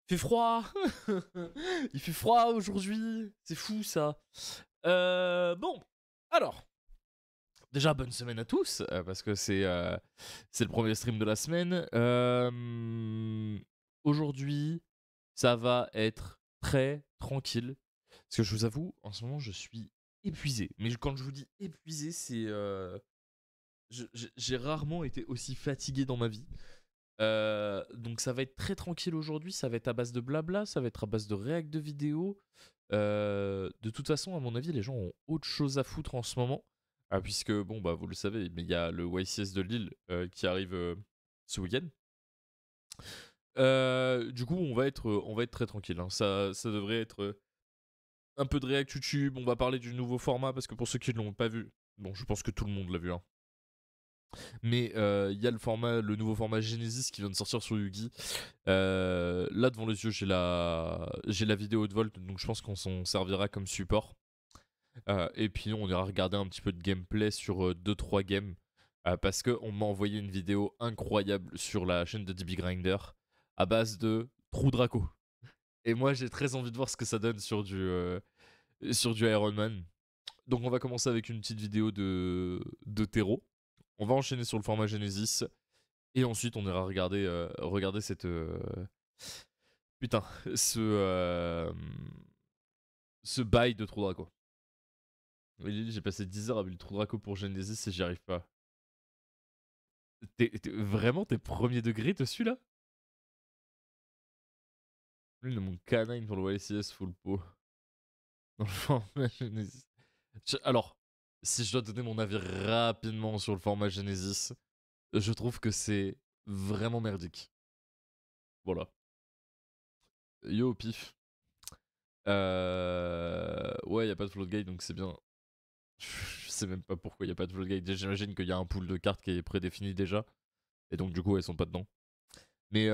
Il fait froid. Il fait froid aujourd'hui. C'est fou ça. Bon, alors. Déjà, bonne semaine à tous, parce que c'est le premier stream de la semaine. Aujourd'hui, ça va être très tranquille. Parce que je vous avoue, en ce moment, je suis épuisé. Mais quand je vous dis épuisé, c'est... j'ai rarement été aussi fatigué dans ma vie. Donc ça va être très tranquille aujourd'hui, ça va être à base de blabla, ça va être à base de réact de vidéos. De toute façon, à mon avis, les gens ont autre chose à foutre en ce moment. Puisque, bon, bah, vous le savez, mais il y a le YCS de Lille qui arrive ce week-end. Du coup, on va être très tranquille. Hein. Ça devrait être un peu de réact YouTube. On va parler du nouveau format parce que pour ceux qui ne l'ont pas vu, bon, je pense que tout le monde l'a vu. Hein. Mais il y a le nouveau format Genesis qui vient de sortir sur Yugi. Là devant les yeux, j'ai la vidéo de Volt, donc je pense qu'on s'en servira comme support. Et puis on ira regarder un petit peu de gameplay sur 2-3 games. Parce qu'on m'a envoyé une vidéo incroyable sur la chaîne de DB Grinder à base de Trou Draco. Et moi j'ai très envie de voir ce que ça donne sur du Iron Man. Donc on va commencer avec une petite vidéo de Tero. On va enchaîner sur le format Genesis. Et ensuite, on ira regarder cette... Putain, ce bail de Trou Draco. J'ai passé 10 heures avec le Trou Draco pour Genesis et j'y arrive pas. Vraiment, t'es premier degré dessus, là? Lui, il a mon canine pour le YCS full pot. Dans le format Genesis. Alors, si je dois donner mon avis rapidement sur le format Genesis, je trouve que c'est vraiment merdique. Voilà. Yo, pif. Ouais, y a pas de float guide, donc c'est bien. Je sais même pas pourquoi y a pas de float guide. J'imagine qu'il y a un pool de cartes qui est prédéfini déjà. Et donc, du coup, elles sont pas dedans. Mais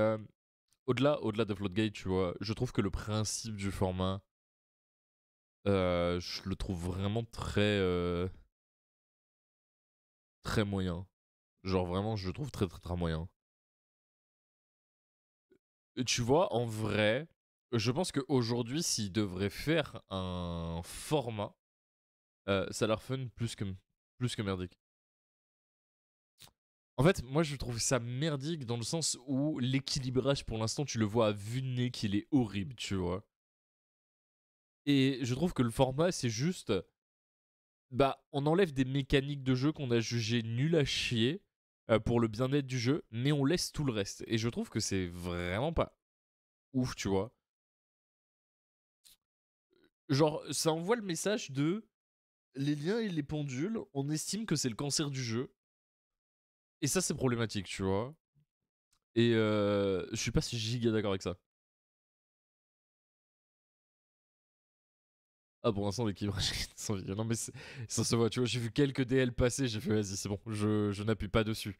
au-delà de float guide, tu vois, je trouve que le principe du format, je le trouve vraiment très moyen. Genre, vraiment, je le trouve très moyen. Et tu vois, en vrai, je pense qu'aujourd'hui, s'ils devraient faire un format, ça leur fun plus que merdique. En fait, moi je trouve ça merdique dans le sens où l'équilibrage pour l'instant, tu le vois à vue de nez qu'il est horrible, tu vois. Et je trouve que le format, c'est juste. Bah, on enlève des mécaniques de jeu qu'on a jugées nulles à chier pour le bien-être du jeu, mais on laisse tout le reste. Et je trouve que c'est vraiment pas ouf, tu vois. Genre, ça envoie le message de les liens et les pendules, on estime que c'est le cancer du jeu. Et ça, c'est problématique, tu vois. Et je suis pas si giga d'accord avec ça. Ah, pour l'instant, l'équilibrage sans vie. Non, mais ça se voit, tu vois. J'ai vu quelques DL passer, j'ai fait vas-y, c'est bon, je n'appuie pas dessus.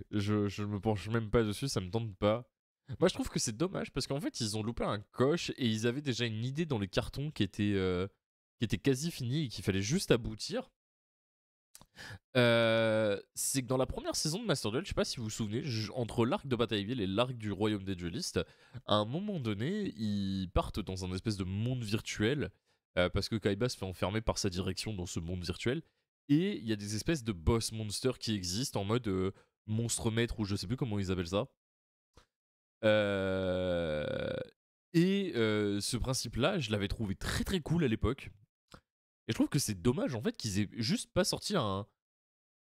Je ne me penche même pas dessus, ça me tente pas. Moi, je trouve que c'est dommage parce qu'en fait, ils ont loupé un coche et ils avaient déjà une idée dans les cartons qui était quasi finie et qu'il fallait juste aboutir. C'est que dans la première saison de Master Duel, je sais pas si vous vous souvenez, entre l'arc de Batailleville et l'arc du Royaume des Duelistes, à un moment donné, ils partent dans un espèce de monde virtuel parce que Kaiba se fait enfermer par sa direction dans ce monde virtuel. Et il y a des espèces de boss monsters qui existent en mode monstre maître ou je sais plus comment ils appellent ça. Euh, et ce principe-là, je l'avais trouvé très cool à l'époque. Et je trouve que c'est dommage en fait qu'ils aient juste pas sorti un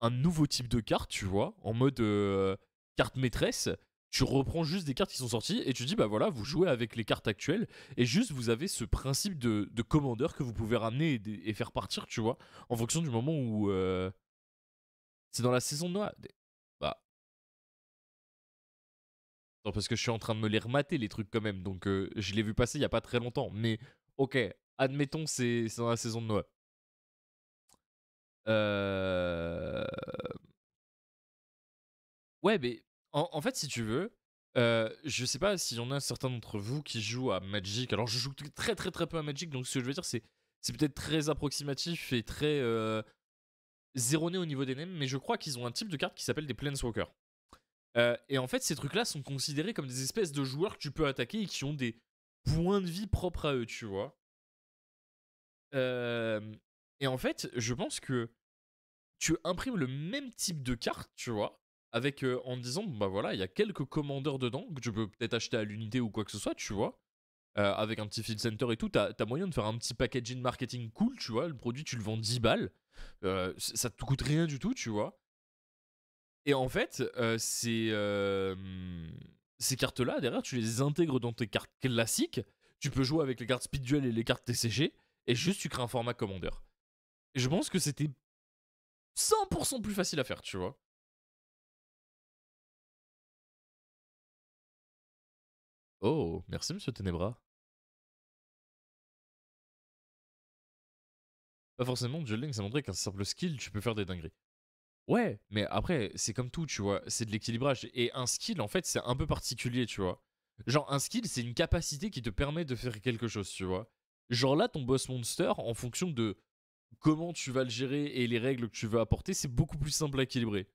nouveau type de carte, tu vois, en mode carte maîtresse. Tu reprends juste des cartes qui sont sorties et tu dis, bah voilà, vous jouez avec les cartes actuelles et juste vous avez ce principe de commandeur que vous pouvez ramener et faire partir, tu vois, en fonction du moment où c'est dans la saison de Noah. Bah, non, parce que je suis en train de me les remater, les trucs quand même, donc je l'ai vu passer il y a pas très longtemps, mais ok, admettons, c'est dans la saison de Noah. Euh... Ouais, mais en fait, si tu veux, je sais pas s'il y en a certains d'entre vous qui jouent à Magic. Alors, je joue très peu à Magic, donc ce que je veux dire, c'est peut-être très approximatif et très zéroné au niveau des names, mais je crois qu'ils ont un type de carte qui s'appelle des Planeswalkers. Et en fait, ces trucs-là sont considérés comme des espèces de joueurs que tu peux attaquer et qui ont des points de vie propres à eux, tu vois. Et en fait, je pense que tu imprimes le même type de carte, tu vois, avec en disant, bah voilà, il y a quelques commandeurs dedans que tu peux peut-être acheter à l'unité ou quoi que ce soit, tu vois. Avec un petit field center et tout, t'as moyen de faire un petit packaging marketing cool, tu vois. Le produit, tu le vends 10 balles. Ça te coûte rien du tout, tu vois. Et en fait, ces cartes-là, derrière, tu les intègres dans tes cartes classiques. Tu peux jouer avec les cartes speed duel et les cartes TCG. Et juste, tu crées un format commandeur. Et je pense que c'était 100% plus facile à faire, tu vois. Oh, merci, monsieur Ténébra. Pas forcément, dueling, ça montrait qu'un simple skill, tu peux faire des dingueries. Ouais, mais après, c'est comme tout, tu vois, c'est de l'équilibrage. Et un skill, en fait, c'est un peu particulier, tu vois. Genre, un skill, c'est une capacité qui te permet de faire quelque chose, tu vois. Genre là, ton boss monster, en fonction de comment tu vas le gérer et les règles que tu veux apporter, c'est beaucoup plus simple à équilibrer.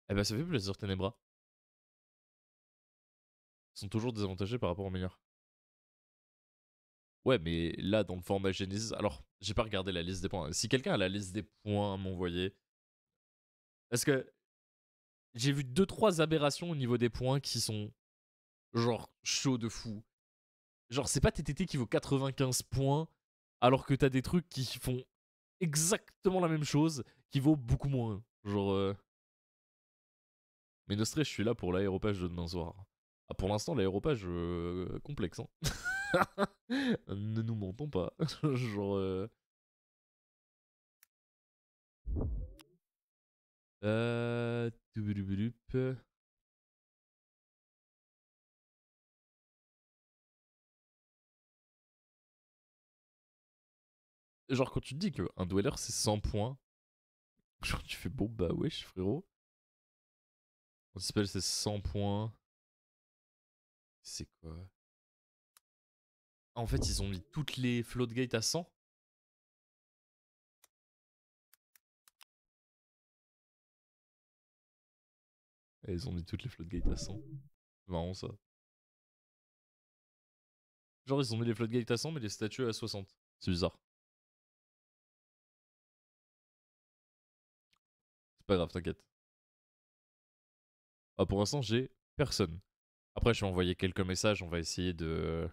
Eh ben, ça fait plaisir, Ténébra. Ils sont toujours désavantagés par rapport aux meilleurs. Ouais, mais là, dans le format Genesis, alors, j'ai pas regardé la liste des points. Si quelqu'un a la liste des points à m'envoyer. Parce que j'ai vu 2-3 aberrations au niveau des points qui sont genre chaud de fou. Genre, c'est pas TTT qui vaut 95 points, alors que t'as des trucs qui font exactement la même chose, qui vaut beaucoup moins. Genre, mais Nostré, je suis là pour l'aéropage de demain soir. Ah, pour l'instant, l'aéropage, complexe, hein. Ne nous mentons pas. Genre, Euh... toubouloubouloup. Genre, quand tu te dis qu'un dweller c'est 100 points, genre, tu fais bon, bah wesh, frérot. On s'appelle c'est 100 points. C'est quoi? En fait, ils ont mis toutes les floatgates à 100. Et ils ont mis toutes les floatgates à 100. C'est marrant ça. Genre, ils ont mis les floatgates à 100, mais les statues à 60. C'est bizarre. C'est pas grave, t'inquiète. Ah, pour l'instant, j'ai personne. Après, je vais envoyer quelques messages, on va essayer de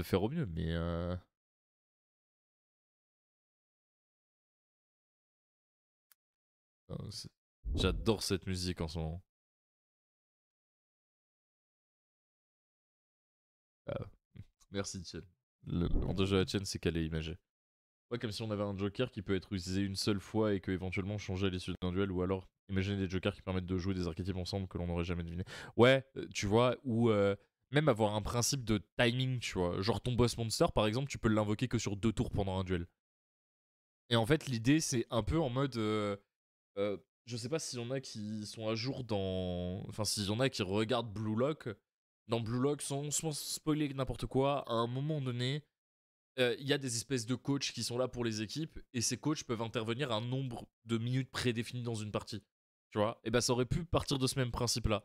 faire au mieux, mais j'adore cette musique en ce moment. Ah, merci, Tiel. Le de jeu à Tienne, c'est qu'elle est imagée. Ouais, comme si on avait un joker qui peut être utilisé une seule fois et que éventuellement changer à l'issue d'un duel, ou alors imaginer des jokers qui permettent de jouer des archétypes ensemble que l'on n'aurait jamais deviné. Ouais, tu vois, ou même avoir un principe de timing, tu vois. Genre ton boss monster, par exemple, tu peux l'invoquer que sur 2 tours pendant un duel. Et en fait, l'idée, c'est un peu en mode. Je sais pas s'il y en a qui sont à jour dans. Enfin, s'il y en a qui regardent Blue Lock. Dans Blue Lock, sans spoiler n'importe quoi, à un moment donné, il y a des espèces de coachs qui sont là pour les équipes, et ces coachs peuvent intervenir un nombre de minutes prédéfini dans une partie. Tu vois. Et ben, ça aurait pu partir de ce même principe-là.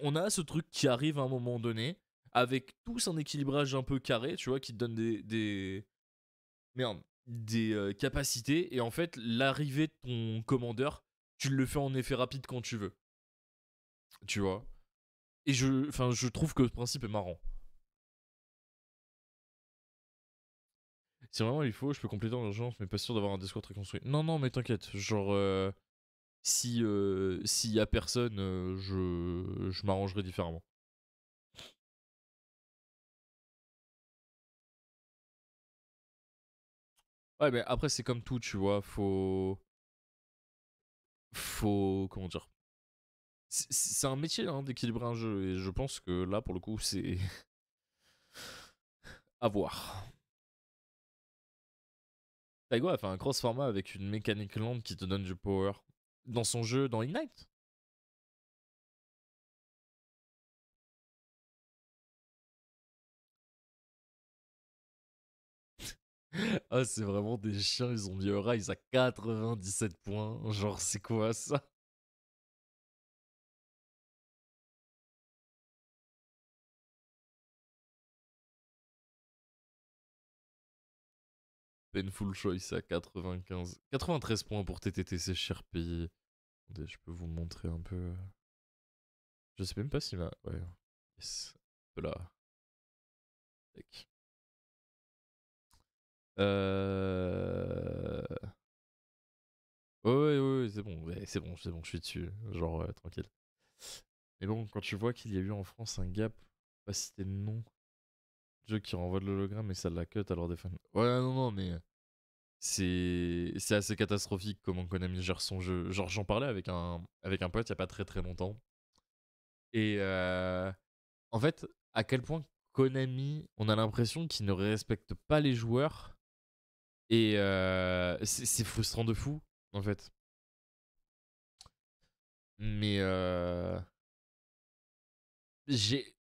On a ce truc qui arrive à un moment donné, avec tous un équilibrage un peu carré, tu vois, qui te donne merde, des capacités, et en fait, l'arrivée de ton commandeur, tu le fais en effet rapide quand tu veux. Tu vois. Et je trouve que ce principe est marrant. Si vraiment il faut, je peux compléter en urgence, mais pas sûr d'avoir un discours très construit. Non, non, mais t'inquiète. Genre, si s'il y a personne, je m'arrangerai différemment. Ouais, mais après, c'est comme tout, tu vois. Comment dire. C'est un métier hein, d'équilibrer un jeu, et je pense que là, pour le coup, c'est à voir. Taigo a fait un cross format avec une mécanique lente qui te donne du power. Dans son jeu, dans Ignite. Ah, c'est vraiment des chiens, ils ont mis Rise à 97 points. Genre, c'est quoi ça? Painful Choice à 95. 93 points pour TTT, c'est cher payé. Attendez, je peux vous montrer un peu. Je sais même pas s'il m'a. Ouais. Yes. Un peu là. Tac. Euh... Ouais, ouais, ouais, ouais, c'est bon, ouais, c'est bon, je suis dessus. Genre, tranquille. Mais bon, quand tu vois qu'il y a eu en France un gap, pas citer de nom, jeu qui renvoie de l'hologramme et ça la cut alors des fans. Ouais, non, non, mais c'est assez catastrophique comment Konami gère son jeu. Genre, j'en parlais avec un pote il y a pas très très longtemps. Et en fait, à quel point Konami, on a l'impression qu'il ne respecte pas les joueurs. Et c'est frustrant de fou, en fait. Mais j'ai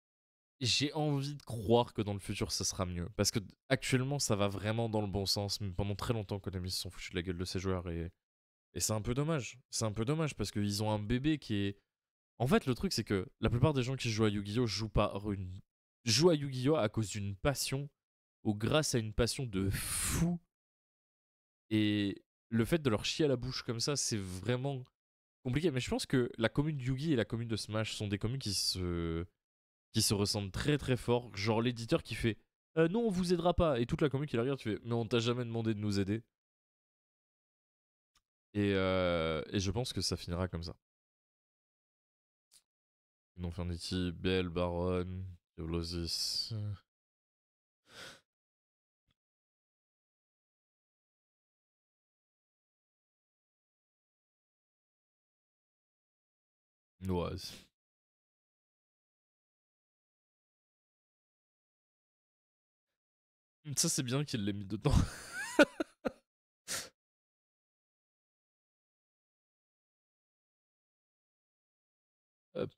j'ai envie de croire que dans le futur ça sera mieux. Parce que actuellement ça va vraiment dans le bon sens. Mais pendant très longtemps, Konami se sont foutus de la gueule de ses joueurs. Et c'est un peu dommage. C'est un peu dommage parce qu'ils ont un bébé qui est. En fait, le truc c'est que la plupart des gens qui jouent à Yu-Gi-Oh! Jouent à Yu-Gi-Oh! À cause d'une passion ou grâce à une passion de fou. Et le fait de leur chier à la bouche comme ça, c'est vraiment compliqué. Mais je pense que la commune de Yugi et la commune de Smash sont des communes qui se ressemblent très très fort. Genre l'éditeur qui fait non, on vous aidera pas. Et toute la commune qui la regarde, tu fais mais on t'a jamais demandé de nous aider. Et je pense que ça finira comme ça. Infinity, Bell, Baron, Diablosis. Ouais. Ça, c'est bien qu'il l'ait mis dedans. Hop.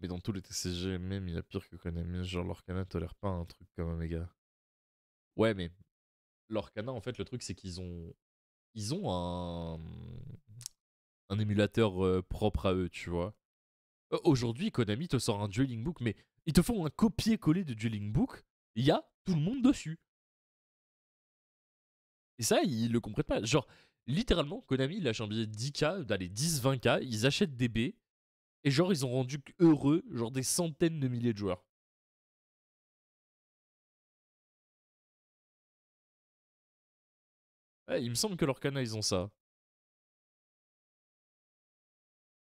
Mais dans tous les TCG, même, il y a pire que Konami. Genre, l'Orcana tolère pas un truc comme Omega. Ouais, mais l'Orcana, en fait, le truc, c'est ils ont un émulateur propre à eux, tu vois. Aujourd'hui, Konami te sort un Dueling Book, mais ils te font un copier-coller de Dueling Book. Il y a tout le monde dessus. Et ça, ils le comprennent pas. Genre, littéralement, Konami lâche un billet de 10K, d'aller 10-20K, ils achètent des baies, et genre, ils ont rendu heureux, genre, des centaines de milliers de joueurs. Ouais, il me semble que l'Orcana, ils ont ça.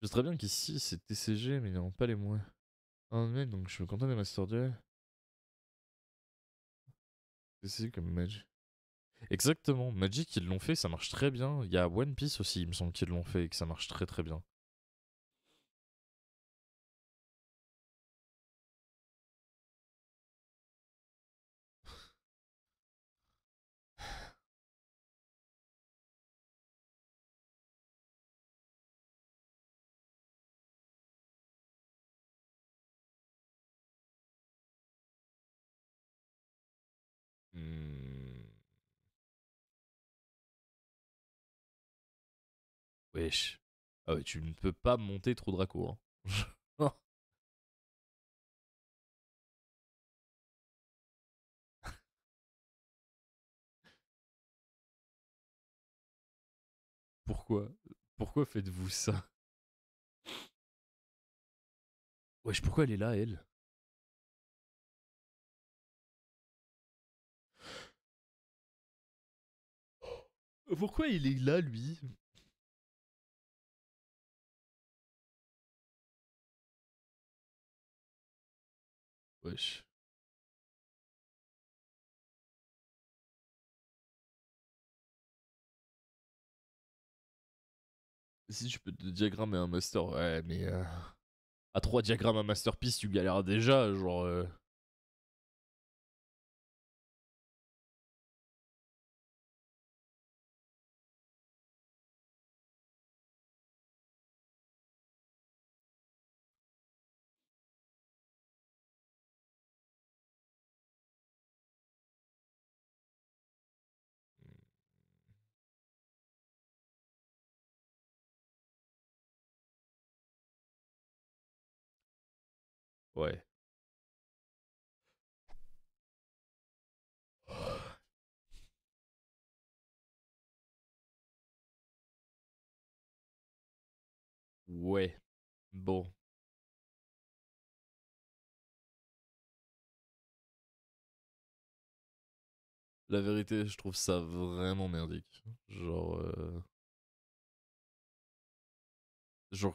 Je sais très bien qu'ici, c'est TCG, mais ils n'ont pas les moyens. Ah, mais donc, je suis content des Master Duel. TCG comme Magic. Exactement, Magic, ils l'ont fait, ça marche très bien. Il y a One Piece aussi, il me semble qu'ils l'ont fait et que ça marche très très bien. Hmm. Wesh. Ah ouais, tu ne peux pas monter trop Draco. Hein. Pourquoi Pourquoi faites-vous ça? Wesh, pourquoi elle est là, elle? Pourquoi il est là, lui? Wesh. Si je peux te diagrammer un master, ouais, mais à 3 diagrammes un masterpiece, tu galères déjà, genre. Ouais. Ouais. Bon. La vérité, je trouve ça vraiment merdique. Genre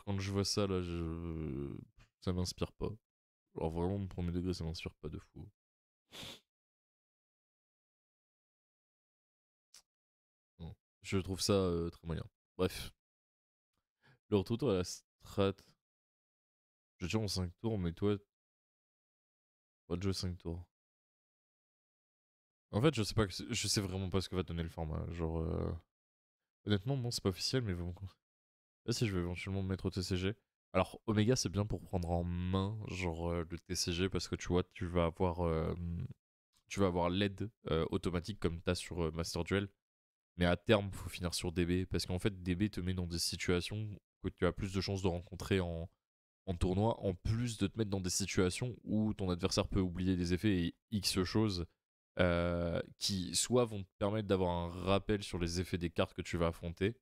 quand je vois ça, là, ça m'inspire pas. Genre vraiment, mon premier degré, ça m'inspire pas de fou. Non. Je trouve ça très moyen. Bref. Le retour à la strat. Je tire en 5 tours, mais toi, pas de jeu 5 tours. En fait, je sais vraiment pas ce que va donner le format. Honnêtement, non, c'est pas officiel, mais bon. Là, si je vais éventuellement me mettre au TCG. Alors, Omega, c'est bien pour prendre en main, le TCG, parce que tu vois, tu vas avoir l'aide automatique comme t'as sur Master Duel. Mais à terme, faut finir sur DB, parce qu'en fait, DB te met dans des situations que tu as plus de chances de rencontrer en tournoi, en plus de te mettre dans des situations où ton adversaire peut oublier des effets et X choses qui soit vont te permettre d'avoir un rappel sur les effets des cartes que tu vas affronter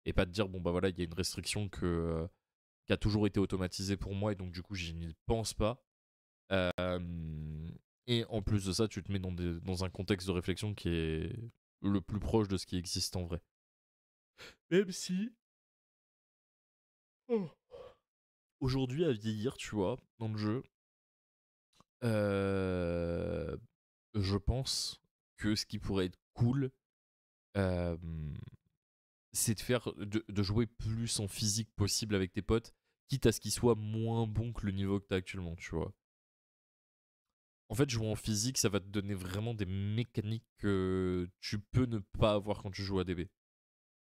et pas te dire bon bah voilà il y a une restriction qui a toujours été automatisée pour moi et donc du coup j'y n'y pense pas. Et en plus de ça tu te mets dans un contexte de réflexion qui est le plus proche de ce qui existe en vrai. Même si oh, aujourd'hui à vieillir tu vois dans le jeu euh, je pense que ce qui pourrait être cool, euh, c'est de jouer plus en physique possible avec tes potes, quitte à ce qu'ils soient moins bons que le niveau que t'as actuellement, tu vois. En fait, jouer en physique, ça va te donner vraiment des mécaniques que tu peux ne pas avoir quand tu joues à DB.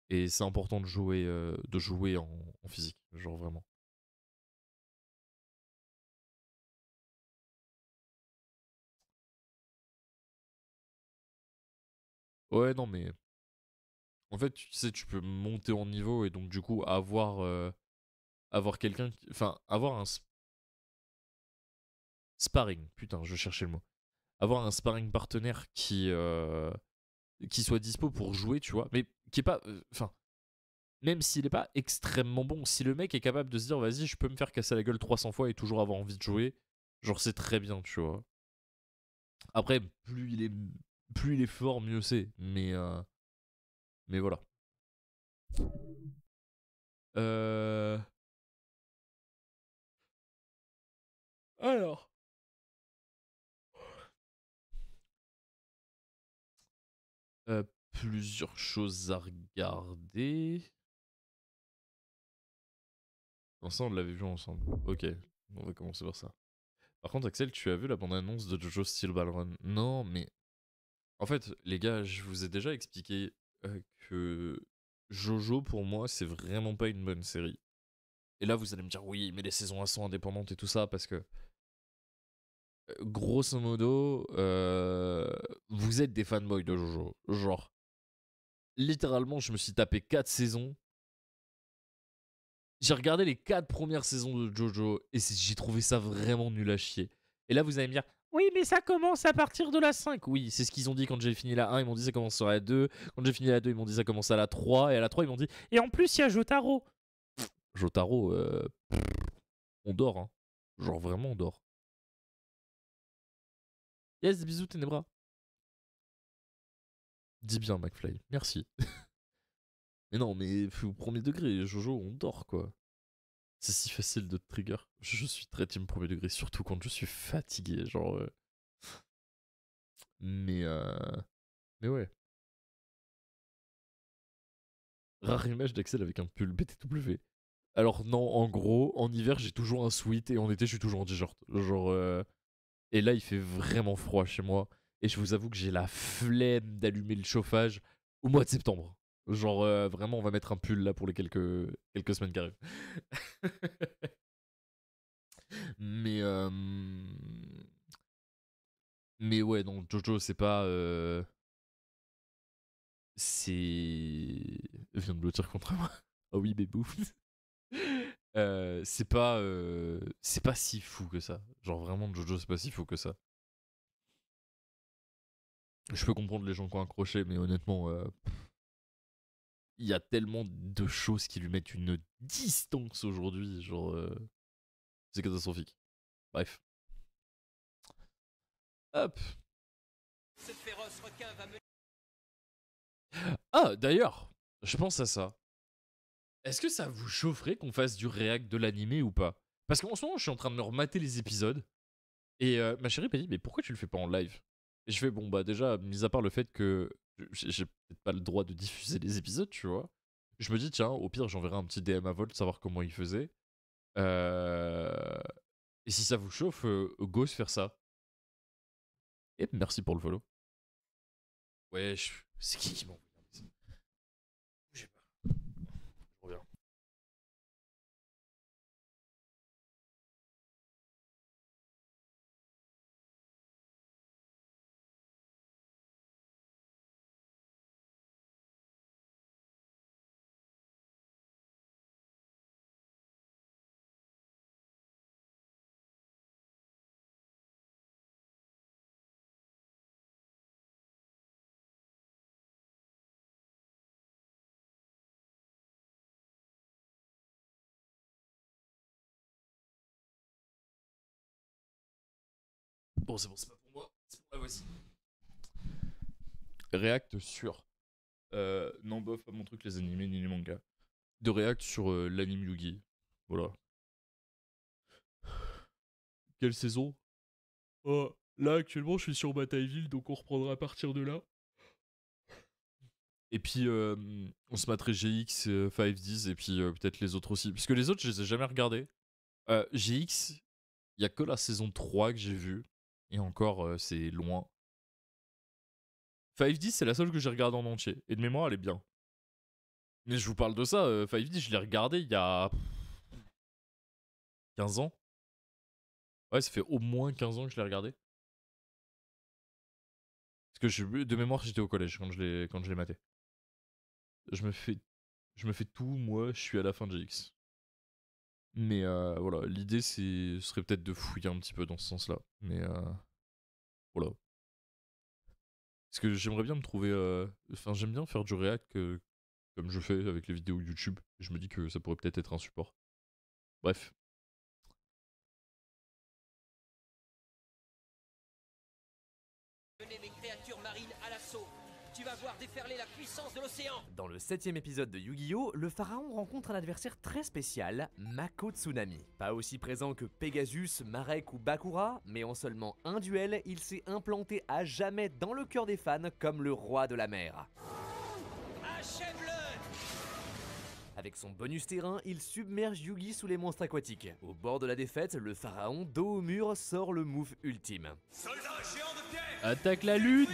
Et c'est important de jouer en physique, genre vraiment. Ouais, non, mais en fait, tu sais, tu peux monter en niveau et donc du coup avoir quelqu'un, enfin, avoir un sparring. Putain, je cherchais le mot. Avoir un sparring partenaire qui soit dispo pour jouer, tu vois, mais qui est pas. Enfin, même s'il est pas extrêmement bon, si le mec est capable de se dire, vas-y, je peux me faire casser la gueule 300 fois et toujours avoir envie de jouer, genre, c'est très bien, tu vois. Après, plus il est fort, mieux c'est. Mais voilà. Euh... Alors. Euh, Plusieurs choses à regarder. Bon, ça, on l'avait vu ensemble. Ok, on va commencer par ça. Par contre, Axel, tu as vu la bande-annonce de Jojo Steel Ball Run? Non, mais en fait, les gars, je vous ai déjà expliqué que Jojo, pour moi, c'est vraiment pas une bonne série. Et là, vous allez me dire, oui, mais les saisons 1 sont indépendantes et tout ça, parce que, grosso modo, vous êtes des fanboys de Jojo. Genre, littéralement, je me suis tapé 4 saisons. J'ai regardé les 4 premières saisons de Jojo, et j'ai trouvé ça vraiment nul à chier. Et là, vous allez me dire, oui, mais ça commence à partir de la 5. Oui, c'est ce qu'ils ont dit quand j'ai fini la 1. Ils m'ont dit ça commence à la 2. Quand j'ai fini la 2, ils m'ont dit ça commence à la 3. Et à la 3, ils m'ont dit, et en plus, il y a Jotaro. Jotaro, on dort, hein. Genre vraiment, on dort. Yes, bisous, Ténébra. Dis bien, McFly. Merci. Mais non, mais au premier degré, Jojo, on dort, quoi. C'est si facile de te trigger. Je suis très team premier degré, surtout quand je suis fatigué. Mais, euh... mais ouais. Rare image d'Axel avec un pull BTW. Alors non, en gros, en hiver j'ai toujours un sweat et en été je suis toujours en t-shirt. Et là il fait vraiment froid chez moi et je vous avoue que j'ai la flemme d'allumer le chauffage au mois de septembre. Vraiment on va mettre un pull là pour les quelques semaines qui arrivent. mais euh... mais ouais non Jojo c'est pas c'est je viens de blottir contre moi. Oh oui bébou. C'est pas si fou que ça. Genre vraiment Jojo c'est pas si fou que ça. Je peux comprendre les gens qui ont accroché, mais honnêtement, il y a tellement de choses qui lui mettent une distance aujourd'hui, genre c'est catastrophique. Bref. Hop. Ce féroce requin va me... Ah, d'ailleurs, je pense à ça. Est-ce que ça vous chaufferait qu'on fasse du react de l'animé ou pas? Parce qu'en ce moment, je suis en train de me remater les épisodes. Et ma chérie m'a dit, mais pourquoi tu le fais pas en live? Et je fais, bon, bah déjà, mis à part le fait que j'ai peut-être pas le droit de diffuser les épisodes, tu vois. Je me dis, tiens, au pire, j'enverrai un petit DM à Volt, savoir comment il faisait. Et si ça vous chauffe, go se faire ça. Et merci pour le follow. Ouais, c'est qui m'a envoyé un message? Bougez pas. Je reviens. Bon, c'est pas pour moi. C'est pour la voici. React sur. Non, bof, pas mon truc, les animés ni les mangas. De react sur l'anime Yugi. Voilà. Quelle saison? Là, actuellement, je suis sur Batailleville, donc on reprendra à partir de là. Et puis, on se mettrait GX, 5Ds, et puis peut-être les autres aussi. Parce que les autres, je les ai jamais regardés. GX, il y a que la saison 3 que j'ai vue. Et encore, c'est loin. 5D, c'est la seule que j'ai regardée en entier. Et de mémoire, elle est bien. Mais je vous parle de ça, 5D, je l'ai regardé il y a 15 ans. Ouais, ça fait au moins 15 ans que je l'ai regardé. Parce que de mémoire, j'étais au collège quand je l'ai maté. Je me fais tout, moi, je suis à la fin de GX. Mais voilà, l'idée, ce serait peut-être de fouiller un petit peu dans ce sens-là. Mais voilà. Parce que j'aimerais bien me trouver... Enfin, j'aime bien faire du react comme je fais avec les vidéos YouTube. Je me dis que ça pourrait peut-être être un support. Bref. Menez mes créatures marines à l'assaut. Tu vas voir déferler la puissance de l'océan. Dans le 7ème épisode de Yu-Gi-Oh!, le pharaon rencontre un adversaire très spécial, Mako Tsunami. Pas aussi présent que Pegasus, Marek ou Bakura, mais en seulement un duel, il s'est implanté à jamais dans le cœur des fans comme le roi de la mer. Achève-le! Avec son bonus terrain, il submerge Yugi sous les monstres aquatiques. Au bord de la défaite, le pharaon, dos au mur, sort le move ultime. Soldat géant de pierre! Attaque la lune!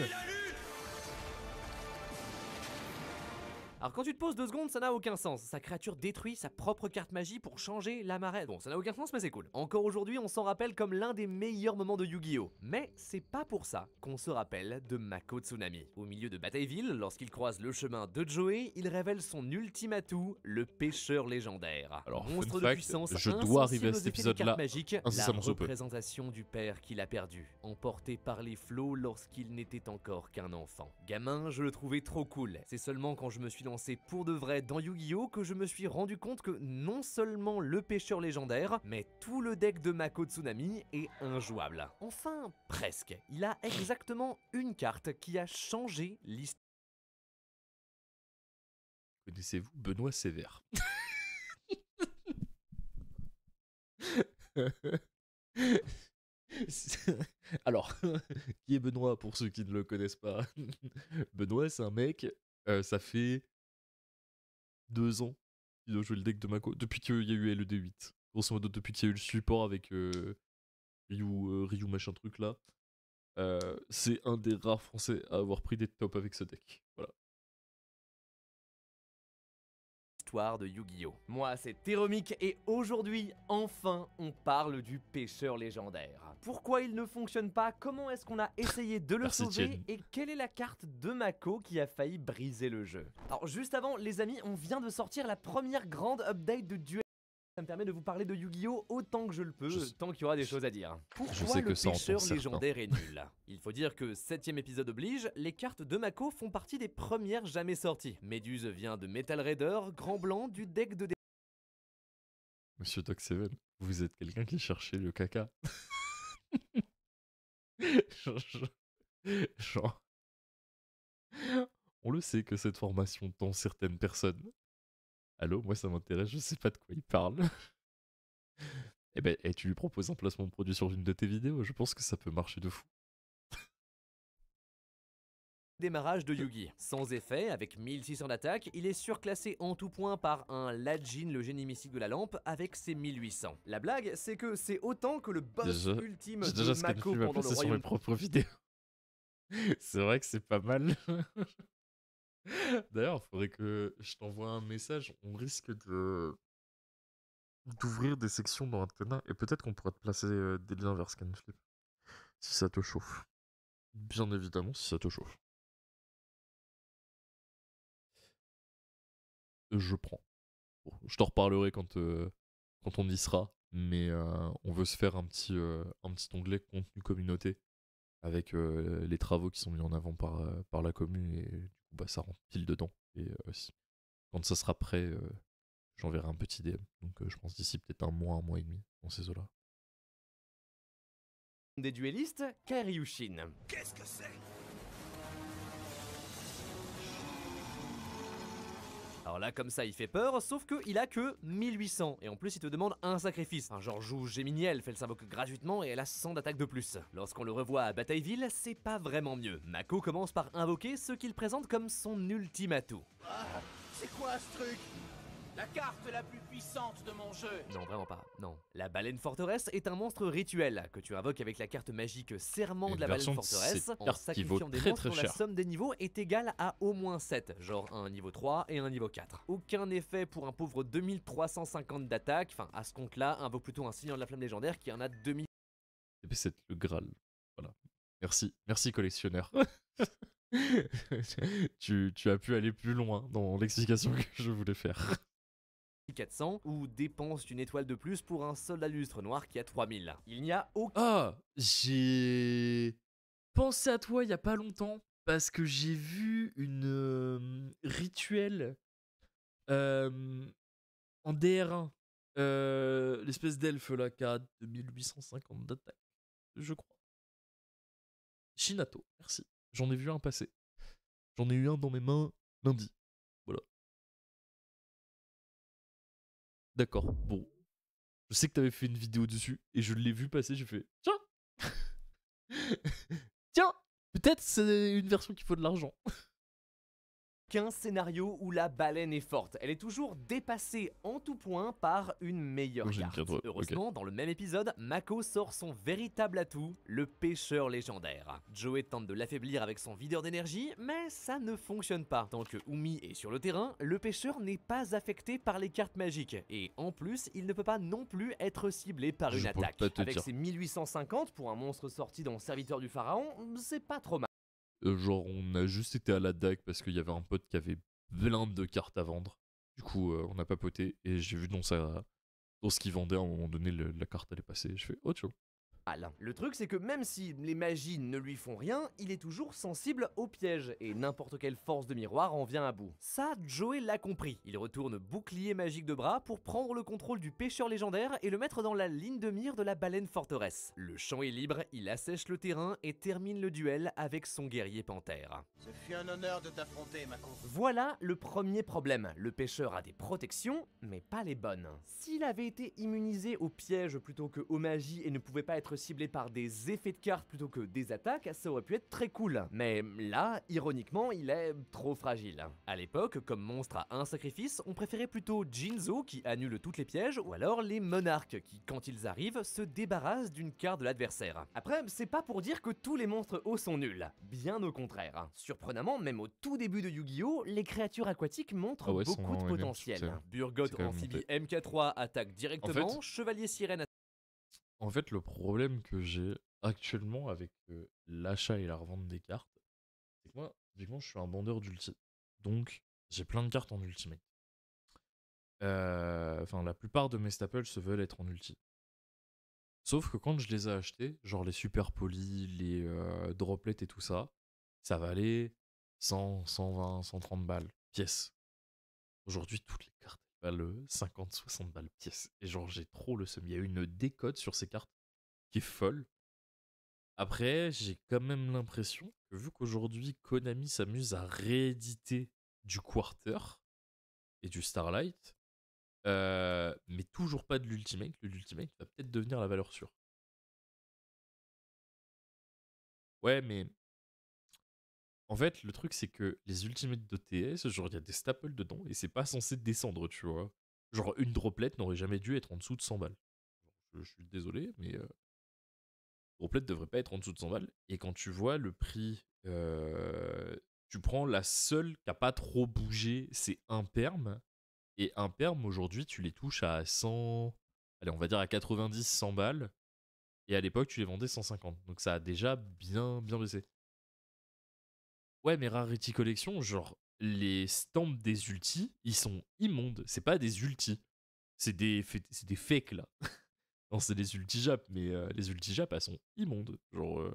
Alors quand tu te poses 2 secondes, ça n'a aucun sens. Sa créature détruit sa propre carte magie pour changer la marée. Bon, ça n'a aucun sens, mais c'est cool. Encore aujourd'hui, on s'en rappelle comme l'un des meilleurs moments de Yu-Gi-Oh! Mais c'est pas pour ça qu'on se rappelle de Mako Tsunami. Au milieu de Batailleville, lorsqu'il croise le chemin de Joey, il révèle son ultime atout, le pêcheur légendaire. Alors, monstre fun de fact, puissance, je dois arriver à insensible cet aux effets des épisode-là cartes magiques, la incessamment sous peu. représentation du père qu'il a perdu, emporté par les flots lorsqu'il n'était encore qu'un enfant. Gamin, je le trouvais trop cool. C'est seulement quand je me suis lancé pour de vrai dans Yu-Gi-Oh! Que je me suis rendu compte que non seulement le pêcheur légendaire, mais tout le deck de Mako Tsunami est injouable. Enfin, presque. Il a exactement une carte qui a changé l'histoire. Connaissez-vous Benoît Sévère? Alors, qui est Benoît pour ceux qui ne le connaissent pas? Benoît, c'est un mec, ça fait 2 ans qu'il doit jouer le deck de Mako, depuis qu'il y a eu LED8. Grosso modo, depuis qu'il y a eu le support avec Ryu machin truc là. C'est un des rares français à avoir pris des tops avec ce deck. Voilà. De Yu-Gi-Oh! Moi, c'est Théromique et aujourd'hui, enfin, on parle du pêcheur légendaire. Pourquoi il ne fonctionne pas? Comment est-ce qu'on a essayé de le Merci, sauver? Etienne. Et quelle est la carte de Mako qui a failli briser le jeu? Alors, juste avant, les amis, on vient de sortir la première grande update de duel. Ça me permet de vous parler de Yu-Gi-Oh autant que je le peux, Je- tant qu'il y aura des choses à dire. Pourquoi sais le que ça en pêcheur pense certains. légendaire est nul? Il faut dire que 7ème épisode oblige, les cartes de Mako font partie des premières jamais sorties. Méduse vient de Metal Raider, Grand Blanc du deck de Monsieur Doc Seven, vous êtes quelqu'un qui cherchait le caca. genre, genre, on le sait que cette formation tend certaines personnes. Allô, moi ça m'intéresse, je sais pas de quoi il parle. Eh ben, tu lui proposes un placement de produit sur une de tes vidéos, je pense que ça peut marcher de fou. démarrage de Yugi. Sans effet, avec 1600 d'attaque, il est surclassé en tout point par un Lajin, le génie mystique de la lampe, avec ses 1800. La blague, c'est que c'est autant que le boss Déjà- ultime J'ai de déjà Mako Scanfilm à pendant le placer sur mes royaume. propres vidéos. C'est vrai que c'est pas mal. D'ailleurs, faudrait que je t'envoie un message. On risque d'ouvrir des sections dans Antenna et peut-être qu'on pourra te placer des liens vers Scanflip. Si ça te chauffe. Bien évidemment, si ça te chauffe. Je prends. Bon, je t'en reparlerai quand on y sera. Mais on veut se faire un petit onglet contenu communauté avec les travaux qui sont mis en avant par la commune et du coup bah, ça rentre pile dedans. Et quand ça sera prêt, j'enverrai un petit DM. Donc je pense d'ici peut-être un mois et demi dans ces eaux-là. Des duellistes, Kairyushin. Qu'est-ce que c'est? Alors là, comme ça, il fait peur, sauf qu'il a que 1800. Et en plus, il te demande un sacrifice. Enfin, genre, joue Gemini, elle fait le s'invoque gratuitement et elle a 100 d'attaque de plus. Lorsqu'on le revoit à Batailleville, c'est pas vraiment mieux. Mako commence par invoquer ce qu'il présente comme son ultime atout. Ah, c'est quoi ce truc? La carte la plus puissante de mon jeu. Non, vraiment pas, non. La baleine forteresse est un monstre rituel que tu invoques avec la carte magique Serment Une de la baleine version de forteresse cette en carte qui vaut sacrifiant des très, monstres très dont la cher. somme des niveaux est égale à au moins 7, genre un niveau 3 et un niveau 4. Aucun effet pour un pauvre 2350 d'attaque, enfin à ce compte-là, invoque plutôt un Seigneur de la Flamme légendaire qui en a 2000. Et puis c'est le Graal. Voilà. Merci collectionneur. tu as pu aller plus loin dans l'explication que je voulais faire. 400 ou dépense une étoile de plus pour un soldat lustre noir qui a 3000. Il n'y a aucun Ah, j'ai pensé à toi il y a pas longtemps parce que j'ai vu une rituel en DR1. L'espèce d'elfe là qui a 2850 d'attaque, je crois. Shinato, merci. J'en ai vu un passer. J'en ai eu un dans mes mains lundi. Voilà. D'accord, bon. Je sais que t'avais fait une vidéo dessus et je l'ai vu passer, j'ai fait tiens. Tiens, peut-être c'est une version qui faut de l'argent. scénario où la baleine est forte. Elle est toujours dépassée en tout point par une meilleure Oh, j'ai une carte. carte, ouais, Heureusement, dans le même épisode, Mako sort son véritable atout, le pêcheur légendaire. Joey tente de l'affaiblir avec son videur d'énergie, mais ça ne fonctionne pas. Tant que Umi est sur le terrain, le pêcheur n'est pas affecté par les cartes magiques. Et en plus, il ne peut pas non plus être ciblé par Je une pourrais attaque. pas te Avec dire. ses 1850 pour un monstre sorti dans Serviteur du Pharaon, c'est pas trop mal. Genre, on a juste été à la DAC parce qu'il y avait un pote qui avait plein de cartes à vendre. Du coup, on a papoté et j'ai vu dans ce qu'il vendait à un moment donné, la carte allait passer. Je fais autre chose. Le truc c'est que même si les magies ne lui font rien, il est toujours sensible aux pièges et n'importe quelle force de miroir en vient à bout. Ça, Joey l'a compris. Il retourne bouclier magique de bras pour prendre le contrôle du pêcheur légendaire et le mettre dans la ligne de mire de la baleine forteresse. Le champ est libre, il assèche le terrain et termine le duel avec son guerrier panthère. Ce fut un honneur de t'affronter, Mako. Voilà le premier problème. Le pêcheur a des protections, mais pas les bonnes. S'il avait été immunisé aux pièges plutôt que aux magies et ne pouvait pas être ciblé par des effets de cartes plutôt que des attaques, ça aurait pu être très cool. Mais là, ironiquement, il est trop fragile. À l'époque, comme monstre à un sacrifice, on préférait plutôt Jinzo qui annule toutes les pièges, ou alors les monarques qui, quand ils arrivent, se débarrassent d'une carte de l'adversaire. Après, c'est pas pour dire que tous les monstres hauts sont nuls. Bien au contraire. Surprenamment, même au tout début de Yu-Gi-Oh, les créatures aquatiques montrent Ah ouais, beaucoup de sont potentiel. énormes, Burgot c'est quand même amphibie monté. MK3 attaque directement, En fait- chevalier sirène En fait, le problème que j'ai actuellement avec l'achat et la revente des cartes, c'est que moi, typiquement, je suis un vendeur d'ulti. Donc, j'ai plein de cartes en ultimate. Enfin, la plupart de mes staples se veulent être en ulti. Sauf que quand je les ai achetés, genre les super polis, les droplets et tout ça, ça valait 100, 120, 130 balles pièce. Aujourd'hui, toutes les cartes valent 50, 60 balles pièce. Et genre, j'ai trop le seum. Il y a une décote sur ces cartes qui est folle. Après, j'ai quand même l'impression que vu qu'aujourd'hui, Konami s'amuse à rééditer du Quarter et du Starlight, mais toujours pas de l'Ultimate, l'Ultimate va peut-être devenir la valeur sûre. Ouais, mais en fait, le truc, c'est que les Ultimates d'OTS, genre, il y a des staples dedans et c'est pas censé descendre, tu vois. Genre, une droplet n'aurait jamais dû être en dessous de 100 balles. Je suis désolé, mais droplet devrait pas être en dessous de 100 balles. Et quand tu vois le prix, tu prends la seule qui a pas trop bougé, c'est Imperm. Et Imperm, aujourd'hui, tu les touches à 100. Allez, on va dire à 90, 100 balles. Et à l'époque, tu les vendais 150. Donc ça a déjà bien, bien baissé. Ouais, mais Rarity Collection, genre, les stamps des ultis, ils sont immondes. C'est pas des ultis. C'est des fakes, là. Non, c'est des ulti Jap, mais les ulti Jap, elles sont immondes. Genre,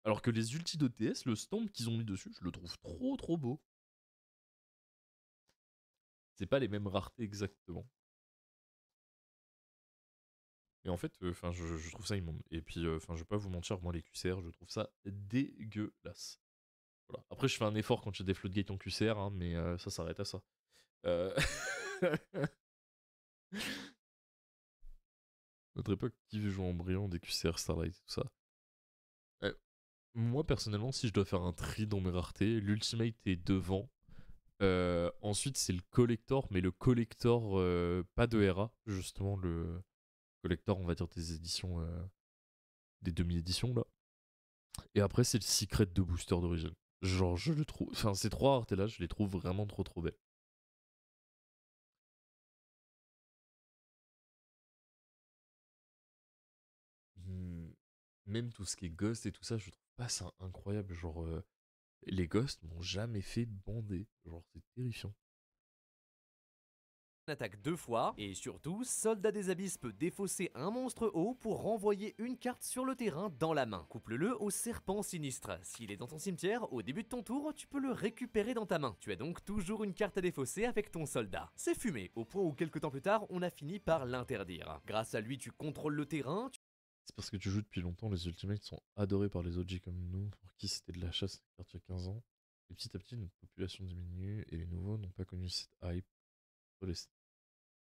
alors que les ultis d'OTS, le stamp qu'ils ont mis dessus, je le trouve trop trop beau. C'est pas les mêmes raretés exactement. Et en fait, enfin, je trouve ça immonde. Et puis, enfin, je vais pas vous mentir, moi les QCR, je trouve ça dégueulasse. Voilà. Après, je fais un effort quand j'ai des floodgates en QCR, hein, mais ça s'arrête à ça. Euh... Notre époque, qui veut jouer en brillant, des QCR, Starlight, tout ça. Ouais. Moi, personnellement, si je dois faire un tri dans mes raretés, l'Ultimate est devant. Ensuite, c'est le collector, mais le collector, pas de RA, justement, le collector, on va dire, des éditions, des demi-éditions, là. Et après, c'est le secret de booster d'origine. Genre, je le trouve. Enfin, ces trois raretés-là, je les trouve vraiment trop trop belles. Hmm. Même tout ce qui est Ghost et tout ça, je trouve pas ça incroyable. Genre, les Ghosts m'ont jamais fait bander. Genre, c'est terrifiant. Attaque 2 fois, et surtout, Soldat des Abysses peut défausser un monstre haut pour renvoyer une carte sur le terrain dans la main. Couple-le au serpent sinistre. S'il est dans ton cimetière, au début de ton tour, tu peux le récupérer dans ta main. Tu as donc toujours une carte à défausser avec ton soldat. C'est fumé, au point où quelques temps plus tard, on a fini par l'interdire. Grâce à lui, tu contrôles le terrain, C'est parce que tu joues depuis longtemps, les Ultimates sont adorés par les OG comme nous, pour qui c'était de la chasse les cartes il y a 15 ans. Et petit à petit, notre population diminue et les nouveaux n'ont pas connu cette hype.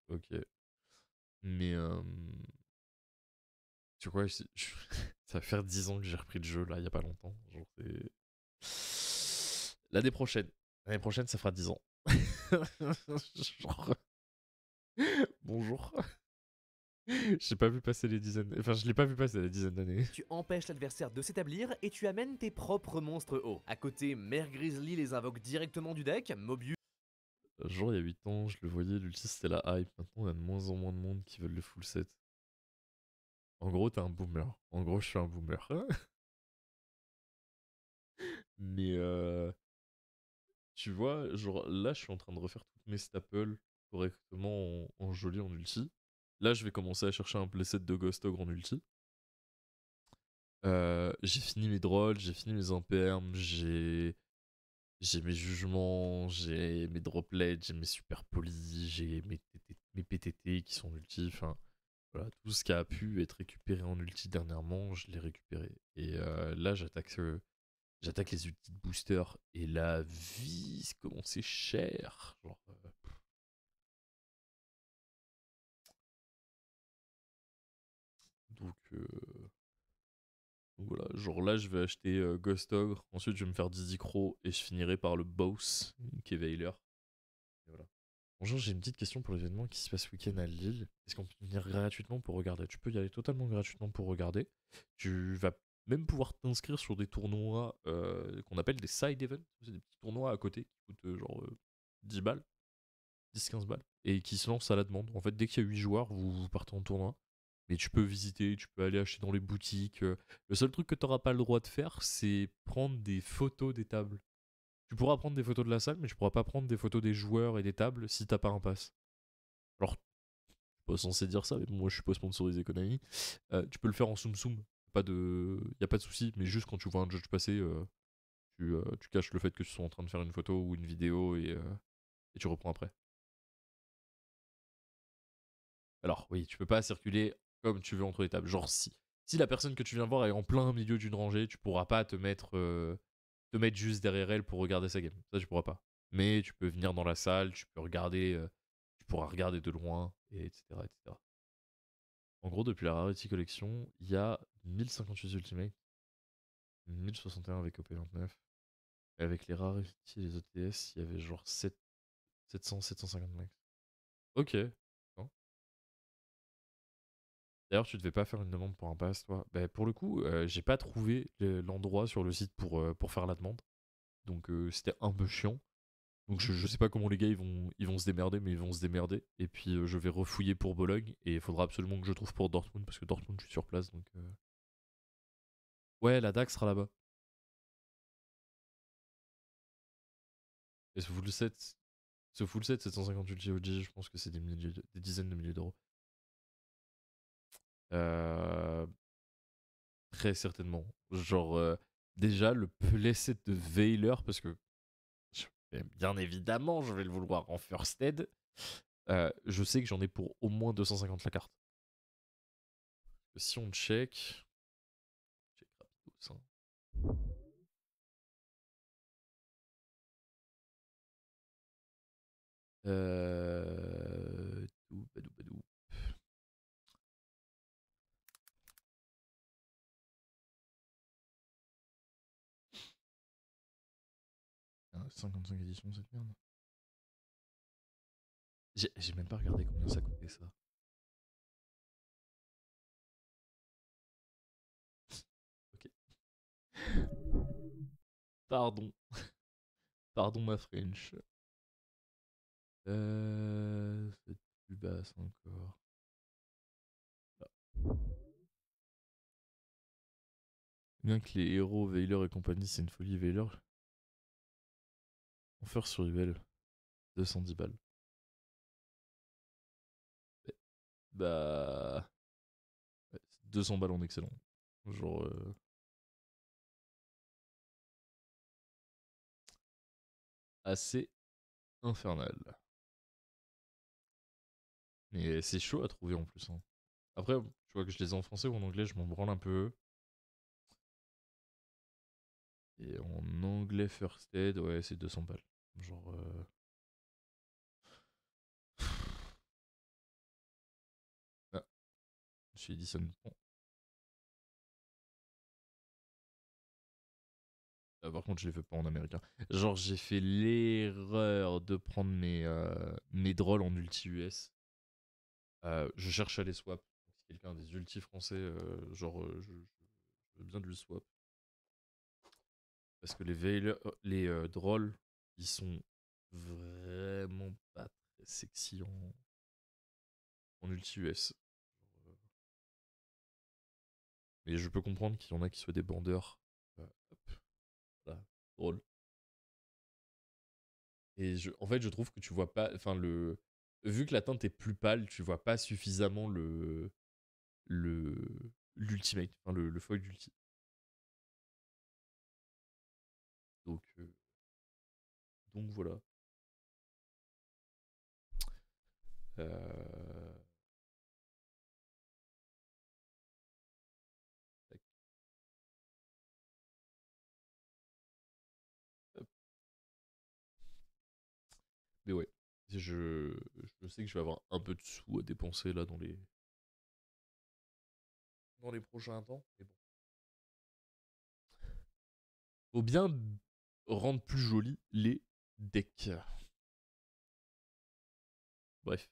Ok. Mais tu vois, ça va faire 10 ans que j'ai repris le jeu là, il y a pas longtemps. Genre, l'année prochaine. L'année prochaine, ça fera 10 ans. Genre... Bonjour. J'ai pas vu passer les dizaines. Enfin, je l'ai pas vu passer les dizaines d'années. tu empêches l'adversaire de s'établir et tu amènes tes propres monstres hauts. À côté, Mère Grizzly les invoque directement du deck, Mobius Genre, il y a 8 ans, je le voyais, l'ulti c'était la hype. Maintenant, il y a de moins en moins de monde qui veulent le full set. En gros, t'es un boomer. En gros, je suis un boomer. Mais tu vois, genre là, je suis en train de refaire toutes mes staples correctement en joli en ulti. Là, je vais commencer à chercher un playset de Ghost Ogre en ulti. J'ai fini mes drolls, j'ai fini mes impermes, j'ai mes jugements, j'ai mes droplets, j'ai mes super polis, j'ai mes PTT qui sont ulti. Enfin, voilà, tout ce qui a pu être récupéré en ulti dernièrement, je l'ai récupéré. Et là, j'attaque les ultis de booster. Et la vie, comment c'est cher. Genre, donc, voilà, genre là, je vais acheter Ghost Ogre. Ensuite, je vais me faire Dizzy Crow et je finirai par le Boss, qui est Veiler. Et voilà. Bonjour, j'ai une petite question pour l'événement qui se passe ce week-end à Lille. Est-ce qu'on peut venir gratuitement pour regarder? Tu peux y aller totalement gratuitement pour regarder. Tu vas même pouvoir t'inscrire sur des tournois qu'on appelle des side events. C'est des petits tournois à côté qui coûtent genre 10 balles, 10-15 balles, et qui se lancent à la demande. En fait, dès qu'il y a 8 joueurs, vous partez en tournoi. Mais tu peux visiter, tu peux aller acheter dans les boutiques. Le seul truc que tu n'auras pas le droit de faire, c'est prendre des photos des tables. Tu pourras prendre des photos de la salle, mais tu pourras pas prendre des photos des joueurs et des tables si t'as pas un pass. Alors, je suis pas censé dire ça, mais bon, moi je suis pas sponsorisé Konami. Tu peux le faire en Soum Soum, y a pas de souci, mais juste quand tu vois un judge passer, tu caches le fait que tu sois en train de faire une photo ou une vidéo et tu reprends après. Alors, oui, tu peux pas circuler comme tu veux entre les tables. Genre, si la personne que tu viens voir est en plein milieu d'une rangée, tu pourras pas te mettre juste derrière elle pour regarder sa game. Ça, tu pourras pas. Mais tu peux venir dans la salle, tu pourras regarder de loin, et etc., etc. En gros, depuis la Rarity Collection, il y a 1058 Ultimate, 1061 avec OP29. Et avec les Rarity et les OTS, il y avait genre 700, 750 max. Ok. Non. D'ailleurs, tu devais pas faire une demande pour un pass, toi. Bah, pour le coup, j'ai pas trouvé l'endroit sur le site pour faire la demande. Donc c'était un peu chiant. Donc je sais pas comment les gars ils vont se démerder, mais ils vont se démerder. Et puis je vais refouiller pour Bologne. Et il faudra absolument que je trouve pour Dortmund, parce que Dortmund je suis sur place. Donc ouais, la DAC sera là-bas. Et ce full set 758 GOG, je pense que c'est des dizaines de milliers d'euros. Très certainement. Genre, déjà, le playset de Veiler, parce que bien évidemment, je vais le vouloir en first aid. Je sais que j'en ai pour au moins 250 la carte. Si on check rapidos, hein. Badou, badou. 55 éditions, cette merde. J'ai même pas regardé combien ça coûtait, ça. Ok. Pardon. Pardon, ma French. C'est plus basse encore. Là. Bien que les héros, Veiler et compagnie, c'est une folie, Veiler. Enfer sur eBay, 210 balles. Bah. Ouais, 200 balles en excellent. Genre. Assez infernal. Mais c'est chaud à trouver en plus. Hein. Après, tu vois que je les ai en français ou en anglais, je m'en branle un peu. Et en anglais First Aid, ouais, c'est 200 balles. Genre. Ah, je suis dit ça me prend. Ah, par contre, je les fais pas en américain. Genre, j'ai fait l'erreur de prendre mes drôles en ulti-US. Je cherche à les swap. Si quelqu'un a des ulti français, je veux bien du swap. Parce que les drôles, ils sont vraiment pas très sexy en ulti-US. Mais je peux comprendre qu'il y en a qui soient des bandeurs. Hop, voilà, drôle. Et en fait, je trouve que tu vois pas. Enfin, vu que la teinte est plus pâle, tu vois pas suffisamment l'ultimate, enfin le foil d'ulti. Donc voilà. Euh, tac, hop. Mais ouais, je sais que je vais avoir un peu de sous à dépenser là dans les prochains temps. Mais bon. Faut bien rendre plus jolis les decks. Bref,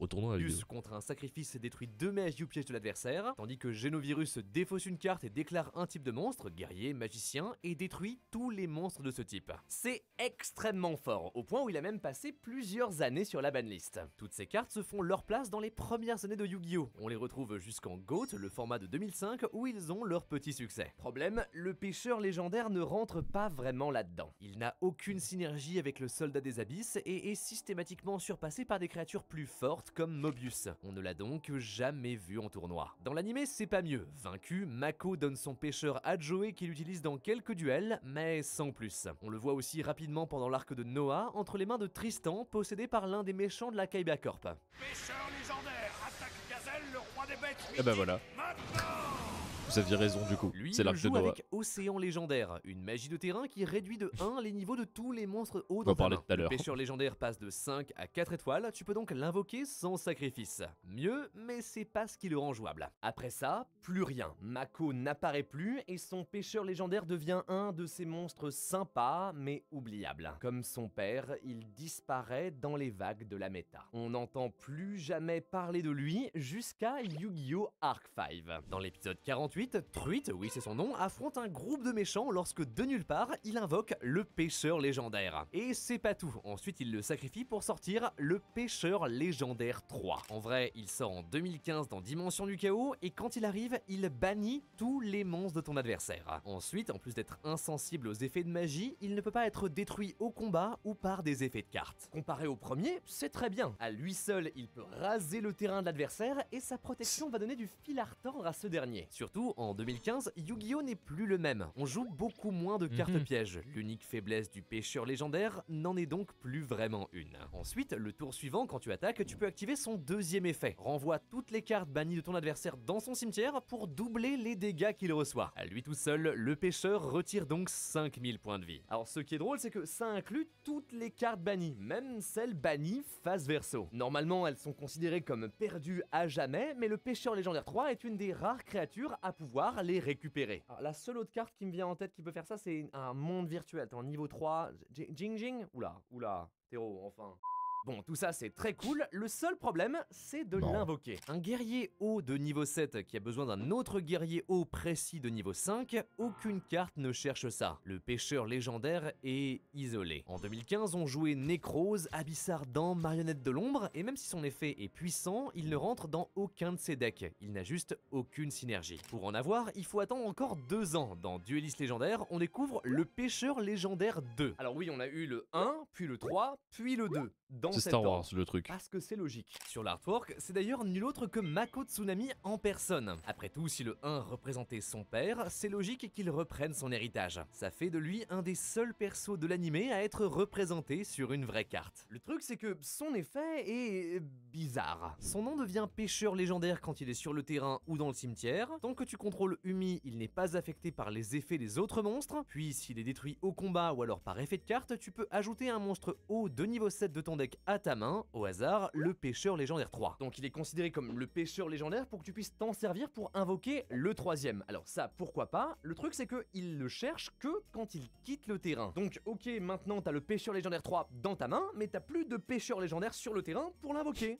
Au tournoi à Yu-Gi-Oh! Yu contre un sacrifice détruit 2 mages du piège de l'adversaire, tandis que Genovirus défausse une carte et déclare un type de monstre, guerrier, magicien, et détruit tous les monstres de ce type. C'est extrêmement fort, au point où il a même passé plusieurs années sur la banlist. Toutes ces cartes se font leur place dans les premières années de Yu-Gi-Oh! On les retrouve jusqu'en GOAT, le format de 2005, où ils ont leur petit succès. Problème, le pêcheur légendaire ne rentre pas vraiment là-dedans. Il n'a aucune synergie avec le soldat des abysses et est systématiquement surpassé par des créatures plus fortes comme Mobius. On ne l'a donc jamais vu en tournoi. Dans l'anime, c'est pas mieux. Vaincu, Mako donne son pêcheur à Joey qu'il utilise dans quelques duels, mais sans plus. On le voit aussi rapidement pendant l'arc de Noah, entre les mains de Tristan, possédé par l'un des méchants de la Kaiba Corp. Pêcheur légendaire, attaque Gazelle, le roi des bêtes. Et ben voilà. Maintenant. Vous aviez raison du coup. Lui, C'est il l'arc de joue Noah. avec Océan Légendaire, une magie de terrain qui réduit de 1 les niveaux de tous les monstres hauts On dans en ta parlait main. tout à l'heure. Le pêcheur légendaire passe de 5 à 4 étoiles, tu peux donc l'invoquer sans sacrifice. Mieux, mais c'est pas ce qui le rend jouable. Après ça, plus rien. Mako n'apparaît plus et son pêcheur légendaire devient un de ces monstres sympas mais oubliables. Comme son père, il disparaît dans les vagues de la méta. On n'entend plus jamais parler de lui jusqu'à Yu-Gi-Oh! Arc 5. Dans l'épisode 48, Truite, oui c'est son nom, affronte un groupe de méchants lorsque de nulle part, il invoque le pêcheur légendaire. Et c'est pas tout, ensuite il le sacrifie pour sortir le pêcheur légendaire 3. En vrai, il sort en 2015 dans Dimension du Chaos et quand il arrive, il bannit tous les monstres de ton adversaire. Ensuite, en plus d'être insensible aux effets de magie, il ne peut pas être détruit au combat ou par des effets de cartes. Comparé au premier, c'est très bien. À lui seul, il peut raser le terrain de l'adversaire et sa protection va donner du fil à retordre à ce dernier. Surtout, en 2015, Yu-Gi-Oh! N'est plus le même. On joue beaucoup moins de cartes pièges. L'unique faiblesse du pêcheur légendaire n'en est donc plus vraiment une. Ensuite, le tour suivant, quand tu attaques, tu peux activer son deuxième effet. Renvoie toutes les cartes bannies de ton adversaire dans son cimetière pour doubler les dégâts qu'il reçoit. À lui tout seul, le pêcheur retire donc 5000 points de vie. Alors ce qui est drôle, c'est que ça inclut toutes les cartes bannies, même celles bannies face verso. Normalement, elles sont considérées comme perdues à jamais, mais le pêcheur légendaire 3 est une des rares créatures à pouvoir les récupérer. Alors, la seule autre carte qui me vient en tête qui peut faire ça, c'est un monde virtuel. T'es en niveau 3. Jing Jing. Oula. Théro, enfin. Bon, tout ça c'est très cool, le seul problème c'est de l'invoquer. Un guerrier haut de niveau 7 qui a besoin d'un autre guerrier haut précis de niveau 5, aucune carte ne cherche ça. Le pêcheur légendaire est isolé. En 2015, on jouait Nécrose, Abyssardan, Marionnette de l'ombre, et même si son effet est puissant, il ne rentre dans aucun de ses decks. Il n'a juste aucune synergie. Pour en avoir, il faut attendre encore 2 ans. Dans Dueliste légendaire, on découvre le pêcheur légendaire 2. Alors oui, on a eu le 1, puis le 3, puis le 2. C'est Star Wars le truc. Parce que c'est logique. Sur l'artwork, c'est d'ailleurs nul autre que Mako Tsunami en personne. Après tout, si le 1 représentait son père, c'est logique qu'il reprenne son héritage. Ça fait de lui un des seuls persos de l'animé à être représenté sur une vraie carte. Le truc, c'est que son effet est bizarre. Son nom devient pêcheur légendaire quand il est sur le terrain ou dans le cimetière. Tant que tu contrôles Umi, il n'est pas affecté par les effets des autres monstres. Puis, s'il est détruit au combat ou alors par effet de carte, tu peux ajouter un monstre haut de niveau 7 de ton deck à ta main, au hasard, le pêcheur légendaire 3. Donc il est considéré comme le pêcheur légendaire pour que tu puisses t'en servir pour invoquer le 3ème. Alors ça, pourquoi pas? Le truc c'est que il le cherche que quand il quitte le terrain. Donc ok, maintenant t'as le pêcheur légendaire 3 dans ta main, mais t'as plus de pêcheur légendaire sur le terrain pour l'invoquer.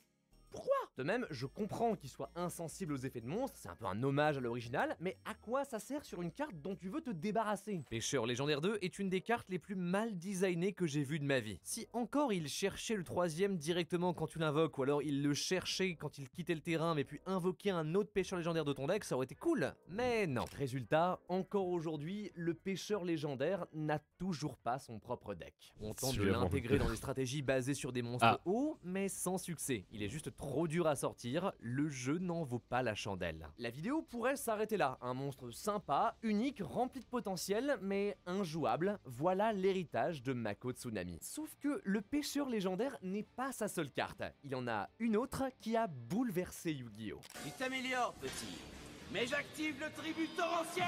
Pourquoi? De même, je comprends qu'il soit insensible aux effets de monstres, c'est un peu un hommage à l'original, mais à quoi ça sert sur une carte dont tu veux te débarrasser? Pêcheur légendaire 2 est une des cartes les plus mal designées que j'ai vues de ma vie. Si encore il cherchait le 3ème directement quand tu l'invoques, ou alors il le cherchait quand il quittait le terrain, mais puis invoquer un autre pêcheur légendaire de ton deck, ça aurait été cool. Mais non. Résultat, encore aujourd'hui, le pêcheur légendaire n'a toujours pas son propre deck. On tente de l'intégrer dans des stratégies basées sur des monstres hauts, mais sans succès. Il est juste trop dur à sortir, le jeu n'en vaut pas la chandelle. La vidéo pourrait s'arrêter là, un monstre sympa, unique, rempli de potentiel, mais injouable, voilà l'héritage de Mako Tsunami. Sauf que le pêcheur légendaire n'est pas sa seule carte, il en a une autre qui a bouleversé Yu-Gi-Oh! Tu t'améliores, petit. Mais j'active le tribut torrentiel.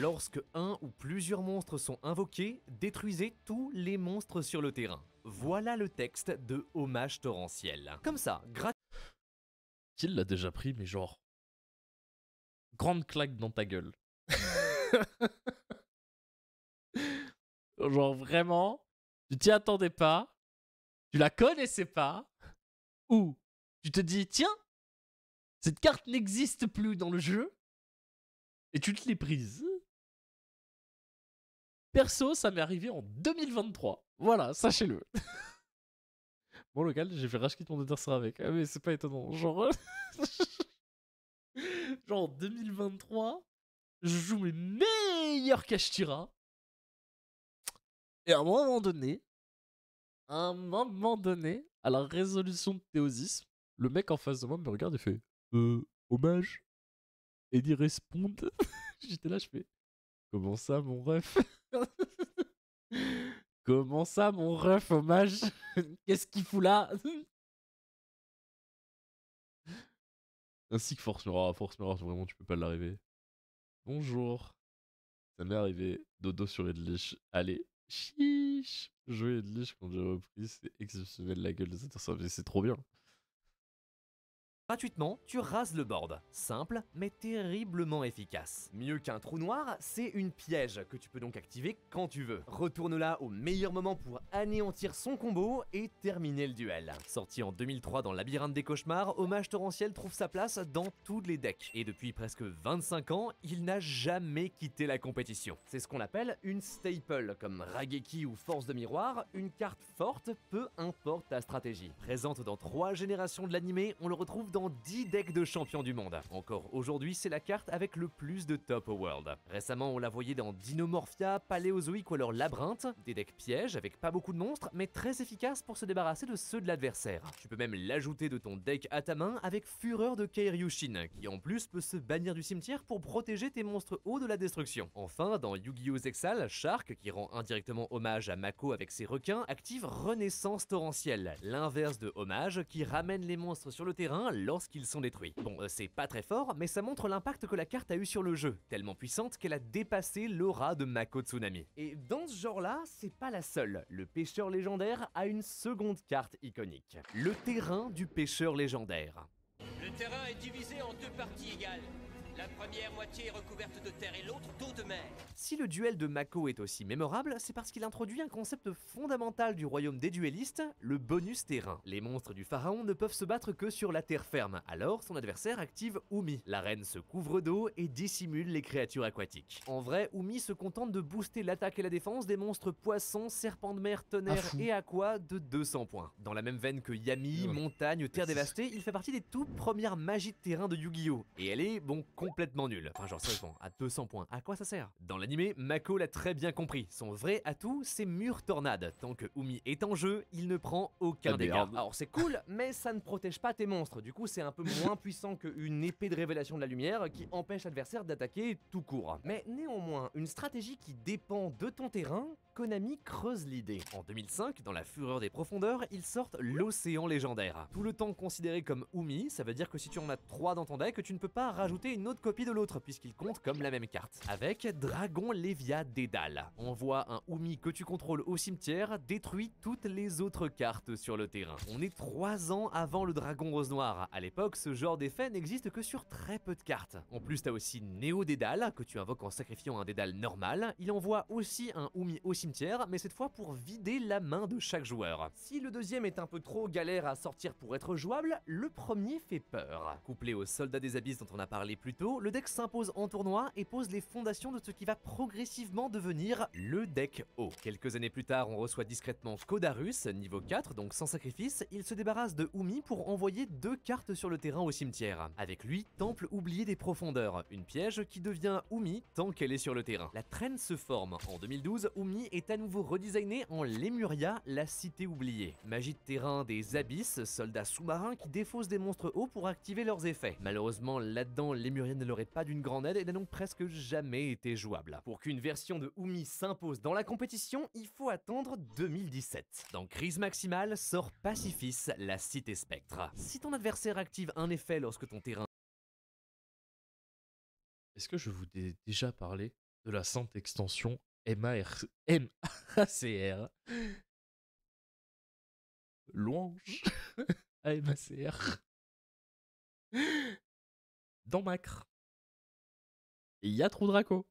Lorsque un ou plusieurs monstres sont invoqués, détruisez tous les monstres sur le terrain. Voilà le texte de Hommage torrentiel. Comme ça, Qui l'a déjà pris, mais genre... Grande claque dans ta gueule. Genre vraiment, tu t'y attendais pas, tu la connaissais pas, ou Tu te dis, tiens, cette carte n'existe plus dans le jeu, et tu te l'es prise. Perso, ça m'est arrivé en 2023. Voilà, sachez-le. Bon, local, j'ai fait rage quitte mon Ether avec. Ah, mais c'est pas étonnant. Genre, genre en 2023, je joue mes meilleurs Kashtira. Et à un moment donné, à la résolution de Théosisme, le mec en face de moi me regarde et fait hommage. Et il répond. J'étais là, je fais comment ça, mon ref? Comment ça, mon ref, hommage? Qu'est-ce qu'il fout là? Ainsi que Force Mirror. Force Mirror, vraiment, tu peux pas l'arriver. Bonjour. Ça m'est arrivé. Dodo sur Edlich. Allez, chiche. Jouer Edlich quand j'ai repris, c'est exceptionnel. La gueule de cette personne, c'est trop bien. Gratuitement, tu rases le board. Simple, mais terriblement efficace. Mieux qu'un trou noir, c'est une piège que tu peux donc activer quand tu veux. Retourne-la au meilleur moment pour anéantir son combo et terminer le duel. Sorti en 2003 dans Labyrinthe des Cauchemars, Hommage Torrentiel trouve sa place dans tous les decks. Et depuis presque 25 ans, il n'a jamais quitté la compétition. C'est ce qu'on appelle une staple, comme Rageki ou Force de Miroir, une carte forte, peu importe ta stratégie. Présente dans 3 générations de l'animé, on le retrouve dans 10 decks de champions du monde. Encore aujourd'hui, c'est la carte avec le plus de top au world. Récemment, on la voyait dans Dinomorphia, Paléozoïque ou alors Labyrinthe, des decks pièges avec pas beaucoup de monstres, mais très efficaces pour se débarrasser de ceux de l'adversaire. Tu peux même l'ajouter de ton deck à ta main avec Fureur de Keiryushin, qui en plus peut se bannir du cimetière pour protéger tes monstres hauts de la destruction. Enfin, dans Yu-Gi-Oh! Zexal, Shark, qui rend indirectement hommage à Mako avec ses requins, active Renaissance Torrentielle, l'inverse de hommage qui ramène les monstres sur le terrain lorsqu'ils sont détruits. Bon, c'est pas très fort, mais ça montre l'impact que la carte a eu sur le jeu, tellement puissante qu'elle a dépassé l'aura de Mako Tsunami. Et dans ce genre-là, c'est pas la seule. Le pêcheur légendaire a une seconde carte iconique. Le terrain du pêcheur légendaire. Le terrain est divisé en 2 parties égales. La première moitié est recouverte de terre et l'autre d'eau de mer. Si le duel de Mako est aussi mémorable, c'est parce qu'il introduit un concept fondamental du royaume des duellistes, le bonus terrain. Les monstres du pharaon ne peuvent se battre que sur la terre ferme, alors son adversaire active Umi. La reine se couvre d'eau et dissimule les créatures aquatiques. En vrai, Umi se contente de booster l'attaque et la défense des monstres poissons, serpents de mer, tonnerre et aqua de 200 points. Dans la même veine que Yami, montagne, terre dévastée, il fait partie des toutes premières magies de terrain de Yu-Gi-Oh! Et elle est, bon, complètement nulle. Enfin, genre, sérieusement, à 200 points, à quoi ça sert? Dans l'animé, Mako l'a très bien compris. Son vrai atout, c'est Mur Tornade. Tant que Umi est en jeu, il ne prend aucun dégât. Alors, c'est cool, mais ça ne protège pas tes monstres. Du coup, c'est un peu moins puissant qu'une épée de révélation de la lumière qui empêche l'adversaire d'attaquer tout court. Mais néanmoins, une stratégie qui dépend de ton terrain, Konami creuse l'idée. En 2005, dans la fureur des profondeurs, ils sortent l'océan légendaire. Tout le temps considéré comme Umi, ça veut dire que si tu en as 3 dans ton deck, tu ne peux pas rajouter une autre copie de l'autre, puisqu'ils comptent comme la même carte. Avec Dragon Lévia Dédale. Envoie un Umi que tu contrôles au cimetière, détruit toutes les autres cartes sur le terrain. On est 3 ans avant le Dragon Rose Noir. À l'époque, ce genre d'effet n'existe que sur très peu de cartes. En plus, t'as aussi Néo Dédale, que tu invoques en sacrifiant un Dédale normal. Il envoie aussi un Umi au cimetière, mais cette fois pour vider la main de chaque joueur. Si le deuxième est un peu trop galère à sortir pour être jouable, le premier fait peur. Couplé au Soldat des Abysses dont on a parlé plus tôt, le deck s'impose en tournoi et pose les fondations de ce qui va progressivement devenir le deck haut. Quelques années plus tard, on reçoit discrètement Kodarus, niveau 4, donc sans sacrifice. Il se débarrasse de Umi pour envoyer 2 cartes sur le terrain au cimetière. Avec lui, Temple oublié des profondeurs, une piège qui devient Umi tant qu'elle est sur le terrain. La traîne se forme. En 2012, Umi est à nouveau redesignée en Lemuria, la cité oubliée. Magie de terrain des abysses, soldats sous-marins qui défaussent des monstres hauts pour activer leurs effets. Malheureusement, là-dedans, Lemuria ne leur est pas d'une grande aide et n'a donc presque jamais été jouable. Pour qu'une version de Umi s'impose dans la compétition, il faut attendre 2017. Dans Crise Maximale sort Pacifis, la cité spectre. Si ton adversaire active un effet lorsque ton terrain... Est-ce que je vous ai déjà parlé de la sainte extension MACR Louange à MACR dans Macre. Et il y a Trou Draco.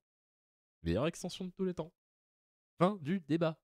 Meilleure extension de tous les temps. Fin du débat.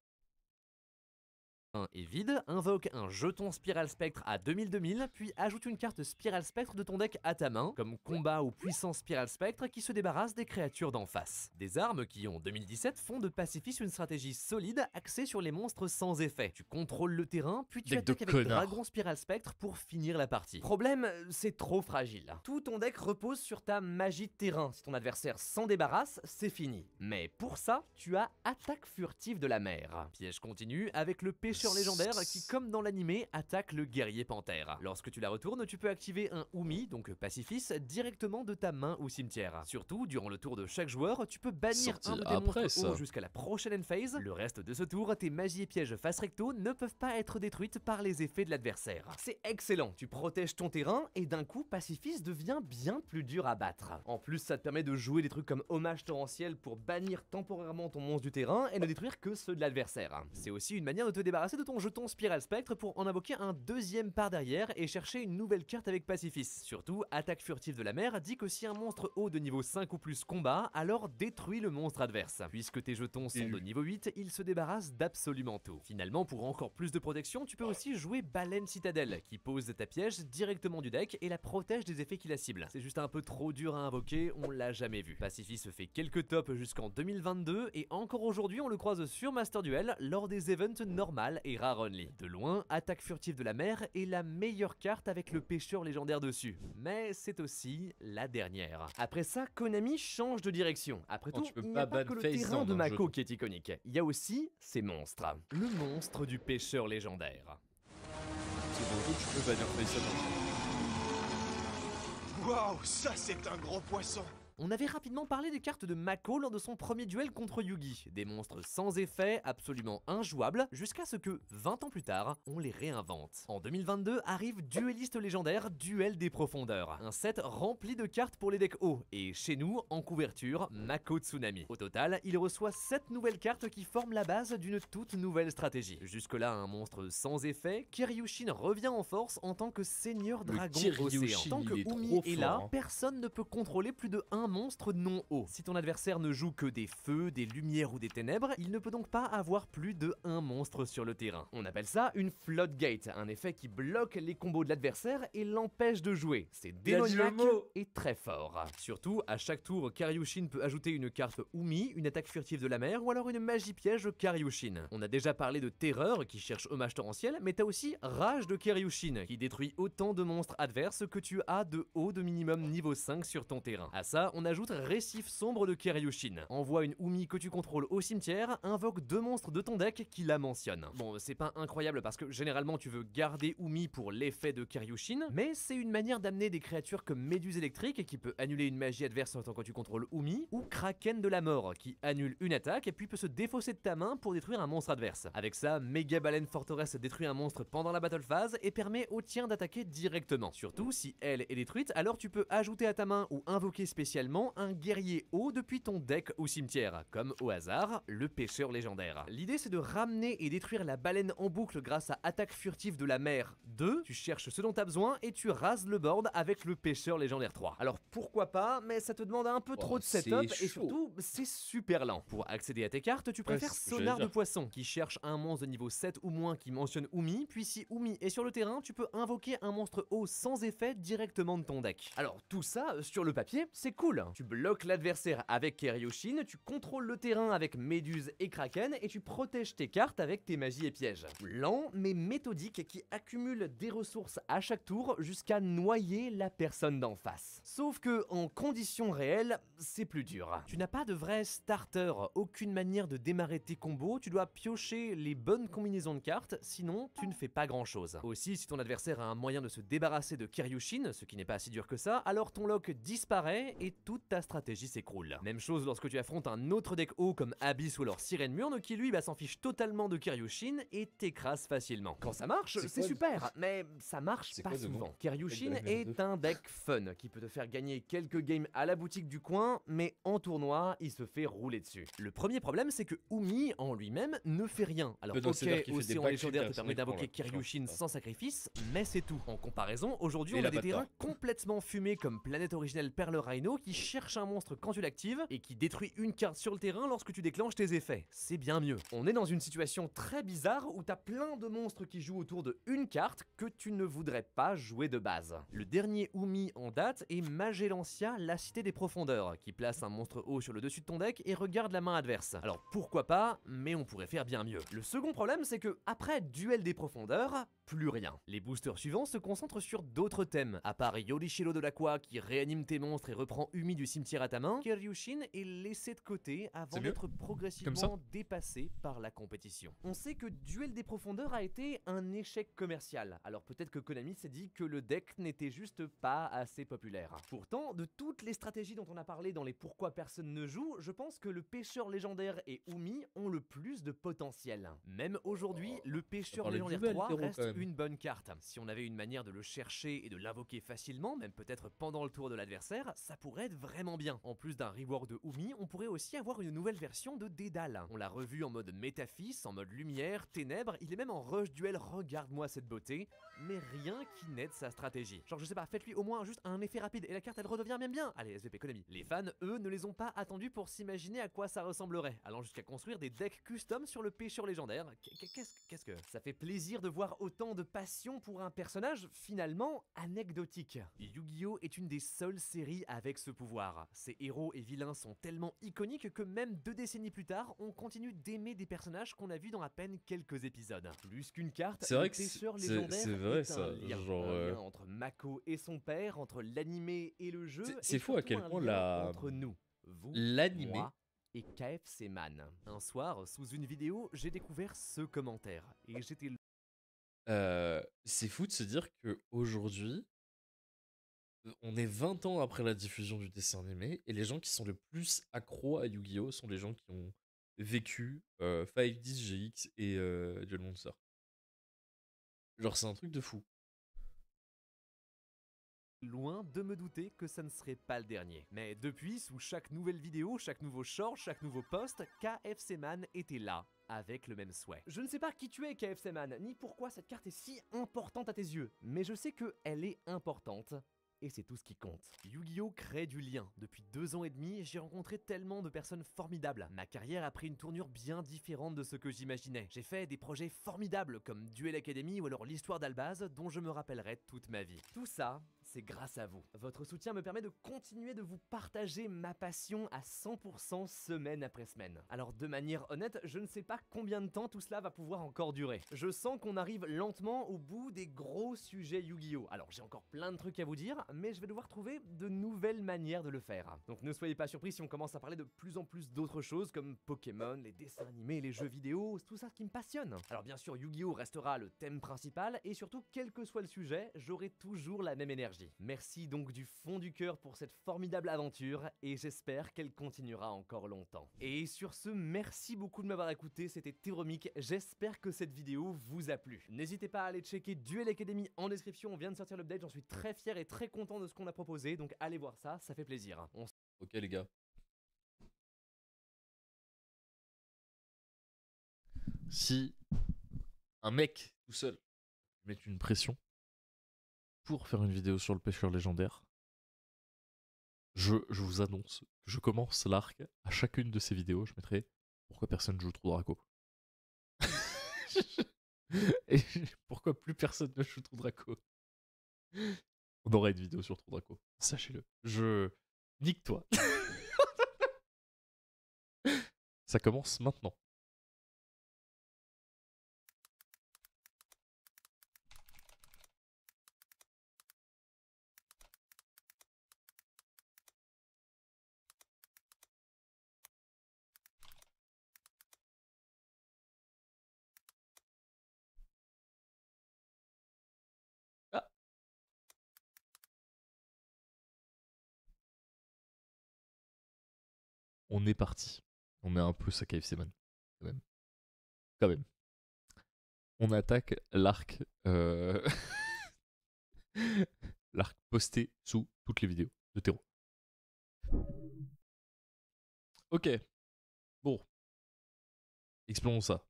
est vide, invoque un jeton Spiral Spectre à 2000-2000, puis ajoute une carte Spiral Spectre de ton deck à ta main, comme combat ou puissance Spiral Spectre qui se débarrasse des créatures d'en face. Des armes qui, en 2017, font de Pacifist une stratégie solide axée sur les monstres sans effet. Tu contrôles le terrain, puis tu attaques avec Dragon Spiral Spectre pour finir la partie. Problème, c'est trop fragile. Tout ton deck repose sur ta magie de terrain. Si ton adversaire s'en débarrasse, c'est fini. Mais pour ça, tu as Attaque furtive de la mer. Piège continu avec le pêcheur légendaire qui, comme dans l'animé, attaque le guerrier panthère. Lorsque tu la retournes, tu peux activer un Umi, donc Pacifist, directement de ta main ou cimetière. Surtout, durant le tour de chaque joueur, tu peux bannir un de tes monstres hauts jusqu'à la prochaine end phase. Le reste de ce tour, tes magies et pièges face recto ne peuvent pas être détruites par les effets de l'adversaire. C'est excellent, tu protèges ton terrain et d'un coup, Pacifist devient bien plus dur à battre. En plus, ça te permet de jouer des trucs comme hommage torrentiel pour bannir temporairement ton monstre du terrain et ne détruire que ceux de l'adversaire. C'est aussi une manière de te débarrasser de ton jeton Spiral Spectre pour en invoquer un deuxième par derrière et chercher une nouvelle carte avec Pacifist. Surtout, Attaque furtive de la mer dit que si un monstre haut de niveau 5 ou plus combat, alors détruis le monstre adverse. Puisque tes jetons sont de niveau 8, ils se débarrassent d'absolument tout. Finalement, pour encore plus de protection, tu peux aussi jouer Baleine Citadelle, qui pose ta piège directement du deck et la protège des effets qui la ciblent. C'est juste un peu trop dur à invoquer, on l'a jamais vu. Pacifist se fait quelques tops jusqu'en 2022 et encore aujourd'hui on le croise sur Master Duel lors des events normal et rare only. De loin, Attaque furtive de la mer est la meilleure carte avec le pêcheur légendaire dessus. Mais c'est aussi la dernière. Après ça, Konami change de direction. Après tout, il n'y a pas que le terrain de Mako qui est iconique. Il y a aussi ces monstres. Le monstre du pêcheur légendaire. C'est bon, tu peux bannir Face. Waouh, ça c'est un gros poisson. On avait rapidement parlé des cartes de Mako lors de son premier duel contre Yugi, des monstres sans effet, absolument injouables, jusqu'à ce que, 20 ans plus tard, on les réinvente. En 2022 arrive Dueliste légendaire Duel des profondeurs, un set rempli de cartes pour les decks hauts, et chez nous, en couverture, Mako Tsunami. Au total, il reçoit 7 nouvelles cartes qui forment la base d'une toute nouvelle stratégie. Jusque-là, un monstre sans effet, Kiryushin revient en force en tant que seigneur dragon océan. Tant que Umi est là, personne ne peut contrôler plus de un monstre non haut. Si ton adversaire ne joue que des feux, des lumières ou des ténèbres, il ne peut donc pas avoir plus de un monstre sur le terrain. On appelle ça une floodgate, un effet qui bloque les combos de l'adversaire et l'empêche de jouer. C'est démoniaque et très fort. Surtout, à chaque tour, Kiryushin peut ajouter une carte Umi, une attaque furtive de la mer ou alors une magie piège Kiryushin. On a déjà parlé de Terreur qui cherche hommage torrentiel, mais t'as aussi Rage de Kiryushin qui détruit autant de monstres adverses que tu as de haut de minimum niveau 5 sur ton terrain. À ça, on ajoute Récif sombre de Kiryushin. Envoie une Umi que tu contrôles au cimetière, invoque 2 monstres de ton deck qui la mentionnent. Bon, c'est pas incroyable parce que généralement tu veux garder Umi pour l'effet de Kiryushin, mais c'est une manière d'amener des créatures comme Méduse électrique qui peut annuler une magie adverse en tant que tu contrôles Umi, ou Kraken de la mort qui annule une attaque et puis peut se défausser de ta main pour détruire un monstre adverse. Avec ça, Méga Baleine Forteresse détruit un monstre pendant la battle phase et permet au tien d'attaquer directement. Surtout, si elle est détruite, alors tu peux ajouter à ta main ou invoquer spécialement un guerrier haut depuis ton deck ou cimetière, comme au hasard, le pêcheur légendaire. L'idée c'est de ramener et détruire la baleine en boucle grâce à Attaque furtive de la mer 2, tu cherches ce dont t'as besoin et tu rases le board avec le pêcheur légendaire 3. Alors pourquoi pas, mais ça te demande un peu trop de setup et surtout c'est super lent. Pour accéder à tes cartes, tu préfères Sonar de poisson qui cherche un monstre de niveau 7 ou moins qui mentionne Umi, puis si Umi est sur le terrain, tu peux invoquer un monstre haut sans effet directement de ton deck. Alors tout ça, sur le papier, c'est cool. Tu bloques l'adversaire avec Kiryushin, tu contrôles le terrain avec Méduse et Kraken et tu protèges tes cartes avec tes magies et pièges. Lent mais méthodique qui accumule des ressources à chaque tour jusqu'à noyer la personne d'en face. Sauf que en conditions réelles, c'est plus dur. Tu n'as pas de vrai starter, aucune manière de démarrer tes combos, tu dois piocher les bonnes combinaisons de cartes, sinon tu ne fais pas grand chose. Aussi, si ton adversaire a un moyen de se débarrasser de Kiryushin, ce qui n'est pas si dur que ça, alors ton lock disparaît et toute ta stratégie s'écroule. Même chose lorsque tu affrontes un autre deck haut comme Abyss ou alors Sirène Murne qui lui s'en fiche totalement de Kiryushin et t'écrase facilement. Quand ça marche, c'est super, mais ça marche pas souvent. Kiryushin est un deck fun qui peut te faire gagner quelques games à la boutique du coin, mais en tournoi, il se fait rouler dessus. Le premier problème, c'est que Umi en lui-même ne fait rien. Alors ok, Océan légendaire te permet d'invoquer Kiryushin sans sacrifice, mais c'est tout. En comparaison, aujourd'hui on a des terrains complètement fumés comme Planète originelle Perle Rhino qui qui cherche un monstre quand tu l'actives et qui détruit une carte sur le terrain lorsque tu déclenches tes effets. C'est bien mieux. On est dans une situation très bizarre où t'as plein de monstres qui jouent autour de une carte que tu ne voudrais pas jouer de base. Le dernier Umi en date est Magellancia, la cité des profondeurs, qui place un monstre haut sur le dessus de ton deck et regarde la main adverse. Alors pourquoi pas, mais on pourrait faire bien mieux. Le second problème, c'est que après Duel des profondeurs, plus rien. Les boosters suivants se concentrent sur d'autres thèmes. À part Yorishiro de l'Aqua qui réanime tes monstres et reprend Umi du cimetière à ta main, Kiryushin est laissé de côté avant d'être progressivement dépassé par la compétition. On sait que Duel des profondeurs a été un échec commercial, alors peut-être que Konami s'est dit que le deck n'était juste pas assez populaire. Pourtant, de toutes les stratégies dont on a parlé dans les pourquoi personne ne joue, je pense que le pêcheur légendaire et Umi ont le plus de potentiel. Même aujourd'hui, le pêcheur légendaire 3 reste une bonne carte. Si on avait une manière de le chercher et de l'invoquer facilement, même peut-être pendant le tour de l'adversaire, ça pourrait être vraiment bien. En plus d'un rework de Umi, on pourrait aussi avoir une nouvelle version de Dédale. On l'a revu en mode métaphys, en mode lumière, ténèbres, il est même en rush duel, regarde-moi cette beauté, mais rien qui n'aide sa stratégie. Genre je sais pas, faites-lui au moins juste un effet rapide et la carte elle redevient même bien. Allez, SVP Konami. Les fans, eux, ne les ont pas attendus pour s'imaginer à quoi ça ressemblerait, allant jusqu'à construire des decks custom sur le pêcheur légendaire. Qu'est-ce que... Ça fait plaisir de voir autant de passion pour un personnage finalement anecdotique. Yu-Gi-Oh! Est une des seules séries avec ce pouvoir. Ses héros et vilains sont tellement iconiques que même 2 décennies plus tard, on continue d'aimer des personnages qu'on a vus dans à peine quelques épisodes. Plus qu'une carte, C'est vrai le que pêcheur c'est légendaire vrai est ça, un lien. genre Un lien entre Mako et son père, entre l'animé et le jeu. c'est et fou à surtout quel un point lien entre nous, vous, l'animé moi et KFC Man. Un soir, sous une vidéo, j'ai découvert ce commentaire et j'étais... c'est fou de se dire que aujourd'hui on est 20 ans après la diffusion du dessin animé et les gens qui sont le plus accros à Yu-Gi-Oh sont les gens qui ont vécu 5-10 GX et Duel Monster. Genre c'est un truc de fou. Loin de me douter que ça ne serait pas le dernier. Mais depuis, sous chaque nouvelle vidéo, chaque nouveau short, chaque nouveau post, KFC Man était là, avec le même souhait. Je ne sais pas qui tu es KFC Man, ni pourquoi cette carte est si importante à tes yeux, mais je sais qu'elle est importante. Et c'est tout ce qui compte. Yu-Gi-Oh! Crée du lien. Depuis 2 ans et demi, j'ai rencontré tellement de personnes formidables. Ma carrière a pris une tournure bien différente de ce que j'imaginais. J'ai fait des projets formidables comme Duel Academy ou alors l'histoire d'Albaz dont je me rappellerai toute ma vie. Tout ça, c'est grâce à vous. Votre soutien me permet de continuer de vous partager ma passion à 100% semaine après semaine. Alors de manière honnête, je ne sais pas combien de temps tout cela va pouvoir encore durer. Je sens qu'on arrive lentement au bout des gros sujets Yu-Gi-Oh! Alors j'ai encore plein de trucs à vous dire, mais je vais devoir trouver de nouvelles manières de le faire. Donc ne soyez pas surpris si on commence à parler de plus en plus d'autres choses comme Pokémon, les dessins animés, les jeux vidéo, tout ça qui me passionne. Alors bien sûr, Yu-Gi-Oh! Restera le thème principal et surtout, quel que soit le sujet, j'aurai toujours la même énergie. Merci donc du fond du cœur pour cette formidable aventure et j'espère qu'elle continuera encore longtemps. Et sur ce, merci beaucoup de m'avoir écouté, c'était Théromique, j'espère que cette vidéo vous a plu. N'hésitez pas à aller checker Duel Academy en description, on vient de sortir l'update, j'en suis très fier et très content de ce qu'on a proposé, donc allez voir ça, ça fait plaisir. Ok les gars. Si un mec tout seul met une pression pour faire une vidéo sur le pêcheur légendaire, je vous annonce que je commence l'arc. À chacune de ces vidéos, je mettrai pourquoi personne joue True Draco. Et pourquoi plus personne ne joue True Draco. On aura une vidéo sur True Draco, sachez-le. Je nique toi. Ça commence maintenant. Ah. On est parti. On est un peu sa KFC Man. Quand même. On attaque l'arc. L'arc posté sous toutes les vidéos de Théro. Ok. Bon. Explorons ça.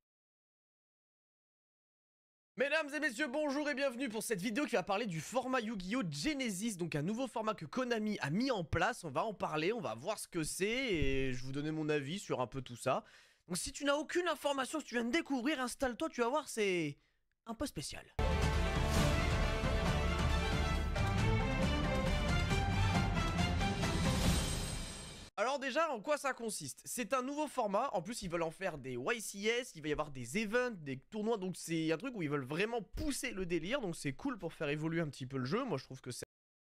Mesdames et messieurs, bonjour et bienvenue pour cette vidéo qui va parler du format Yu-Gi-Oh! Genesis, donc un nouveau format que Konami a mis en place. On va en parler, on va voir ce que c'est et je vais vous donner mon avis sur un peu tout ça. Donc si tu n'as aucune information, si tu viens de découvrir, installe-toi, tu vas voir, c'est un peu spécial. Alors déjà, en quoi ça consiste? C'est un nouveau format, en plus ils veulent en faire des YCS, il va y avoir des events, des tournois, donc c'est un truc où ils veulent vraiment pousser le délire, donc c'est cool pour faire évoluer un petit peu le jeu, moi je trouve que c'est...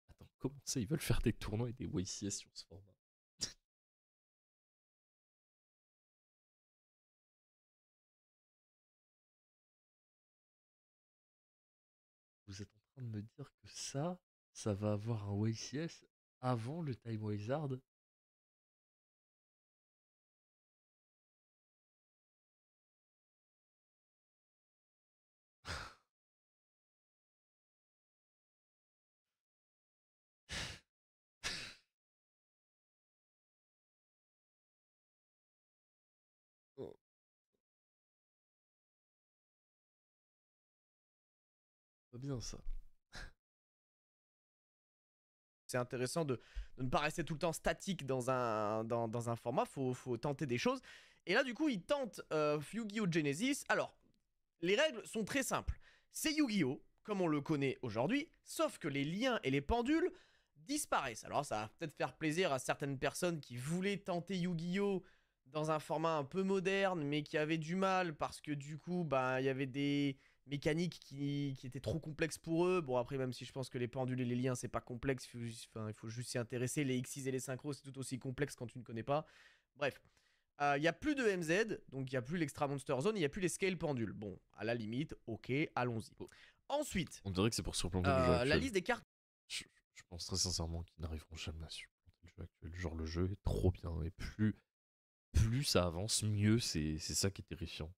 Attends, comment ça, ils veulent faire des tournois et des YCS sur ce format? Vous êtes en train de me dire que ça va avoir un YCS avant le Time Wizard? Oh, pas bien ça. C'est intéressant de ne pas rester tout le temps statique dans un format, faut tenter des choses. Et là du coup ils tentent Yu-Gi-Oh! Genesis. Alors, les règles sont très simples. C'est Yu-Gi-Oh! Comme on le connaît aujourd'hui, sauf que les liens et les pendules disparaissent. Alors ça va peut-être faire plaisir à certaines personnes qui voulaient tenter Yu-Gi-Oh! Dans un format un peu moderne, mais qui avaient du mal parce que du coup, bah, il y avait des mécaniques qui étaient trop complexes pour eux. Bon, après, même si je pense que les pendules et les liens, c'est pas complexe, il faut juste s'y intéresser. Les Xyz et les synchros, c'est tout aussi complexe quand tu ne connais pas. Bref. Il n'y a plus de MZ, donc il n'y a plus l'Extra Monster Zone, il n'y a plus les scale pendules. Bon, à la limite, ok, allons-y. Ensuite, On dirait que c'est pour surplanter le jeu actuel. la liste des cartes. Je pense très sincèrement qu'ils n'arriveront jamais à supplanter le jeu actuel. Genre le jeu est trop bien et plus ça avance, mieux c'est ça qui est terrifiant.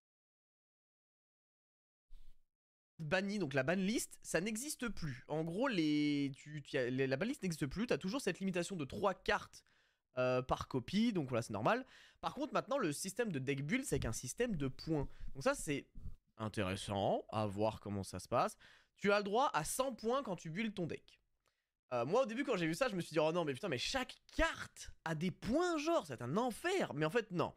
Banni, donc la ban list, ça n'existe plus. En gros, la ban list n'existe plus, tu as toujours cette limitation de 3 cartes par copie, donc voilà, c'est normal. Par contre, maintenant, le système de deck build, c'est qu'un système de points. Donc ça, c'est intéressant, à voir comment ça se passe. Tu as le droit à 100 points quand tu builds ton deck. Moi, au début, quand j'ai vu ça, je me suis dit, oh non, mais putain, mais chaque carte a des points, genre, c'est un enfer. Mais en fait, non.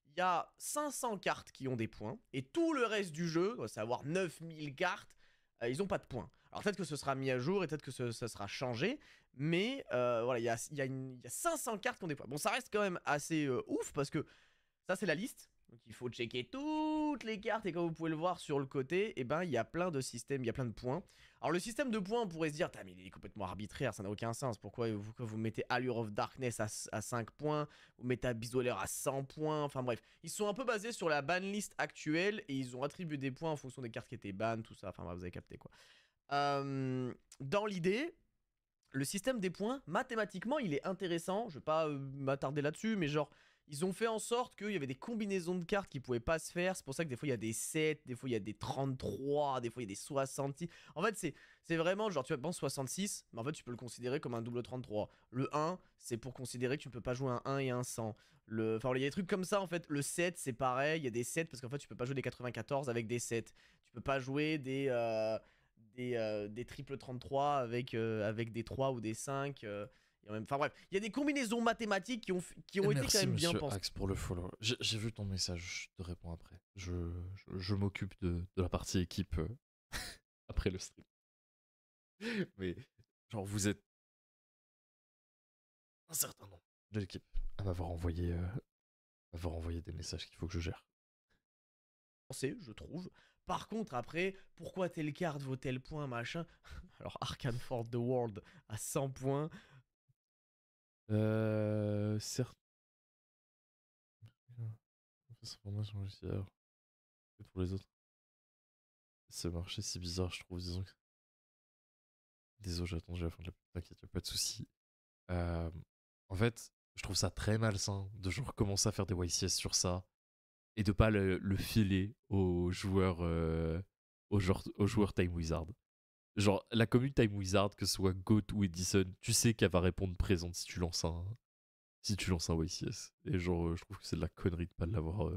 Il y a 500 cartes qui ont des points, et tout le reste du jeu, à savoir 9000 cartes, ils ont pas de points. Alors peut-être que ce sera mis à jour, et peut-être que ça sera changé, mais voilà, il y a 500 cartes qui ont des points. Bon, ça reste quand même assez ouf, parce que ça, c'est la liste. Donc il faut checker toutes les cartes, et comme vous pouvez le voir sur le côté, et ben il y a plein de systèmes, il y a plein de points. Alors le système de points, on pourrait se dire, mais il est complètement arbitraire, ça n'a aucun sens. Pourquoi vous mettez Allure of Darkness à 5 points, vous mettez Abysswalker à 100 points, enfin bref. Ils sont un peu basés sur la ban list actuelle, et ils ont attribué des points en fonction des cartes qui étaient ban, tout ça, enfin bref, vous avez capté quoi. Dans l'idée, le système des points, mathématiquement, il est intéressant. Je vais pas m'attarder là-dessus, mais genre, ils ont fait en sorte qu'il y avait des combinaisons de cartes qui pouvaient pas se faire. C'est pour ça que des fois, il y a des 7, des fois, il y a des 33, des fois, il y a des 66. En fait, c'est vraiment, genre, tu penses 66, mais en fait, tu peux le considérer comme un double 33. Le 1, c'est pour considérer que tu ne peux pas jouer un 1 et un 100. Enfin, il y a des trucs comme ça, en fait. Le 7, c'est pareil, il y a des 7, parce qu'en fait, tu peux pas jouer des 94 avec des 7. Tu peux pas jouer des triple 33 avec des 3 ou des 5. Enfin bref, il y a des combinaisons mathématiques qui ont été Merci, quand même bien monsieur pensées. Axe, pour le follow. J'ai vu ton message, je te réponds après. Je m'occupe de la partie équipe après le stream. Mais genre vous êtes un certain nombre de l'équipe à m'avoir envoyé des messages qu'il faut que je gère. Je trouve. Par contre, après, pourquoi telle carte vaut tel point, machin? Alors, Arcane Force the World à 100 points. Certes. Pour les autres. Ce marché si bizarre, je trouve, disons que. Désolé, j'ai attendu la fin de la pub, t'inquiète, y'a pas de soucis. En fait, je trouve ça très malsain de genre commencer à faire des YCS sur ça et de pas le filer aux joueurs, aux joueurs Time Wizard. Genre, la commune Time Wizard, que ce soit Goat ou Edison, tu sais qu'elle va répondre présente si tu lances un YCS. Et genre, je trouve que c'est de la connerie de pas l'avoir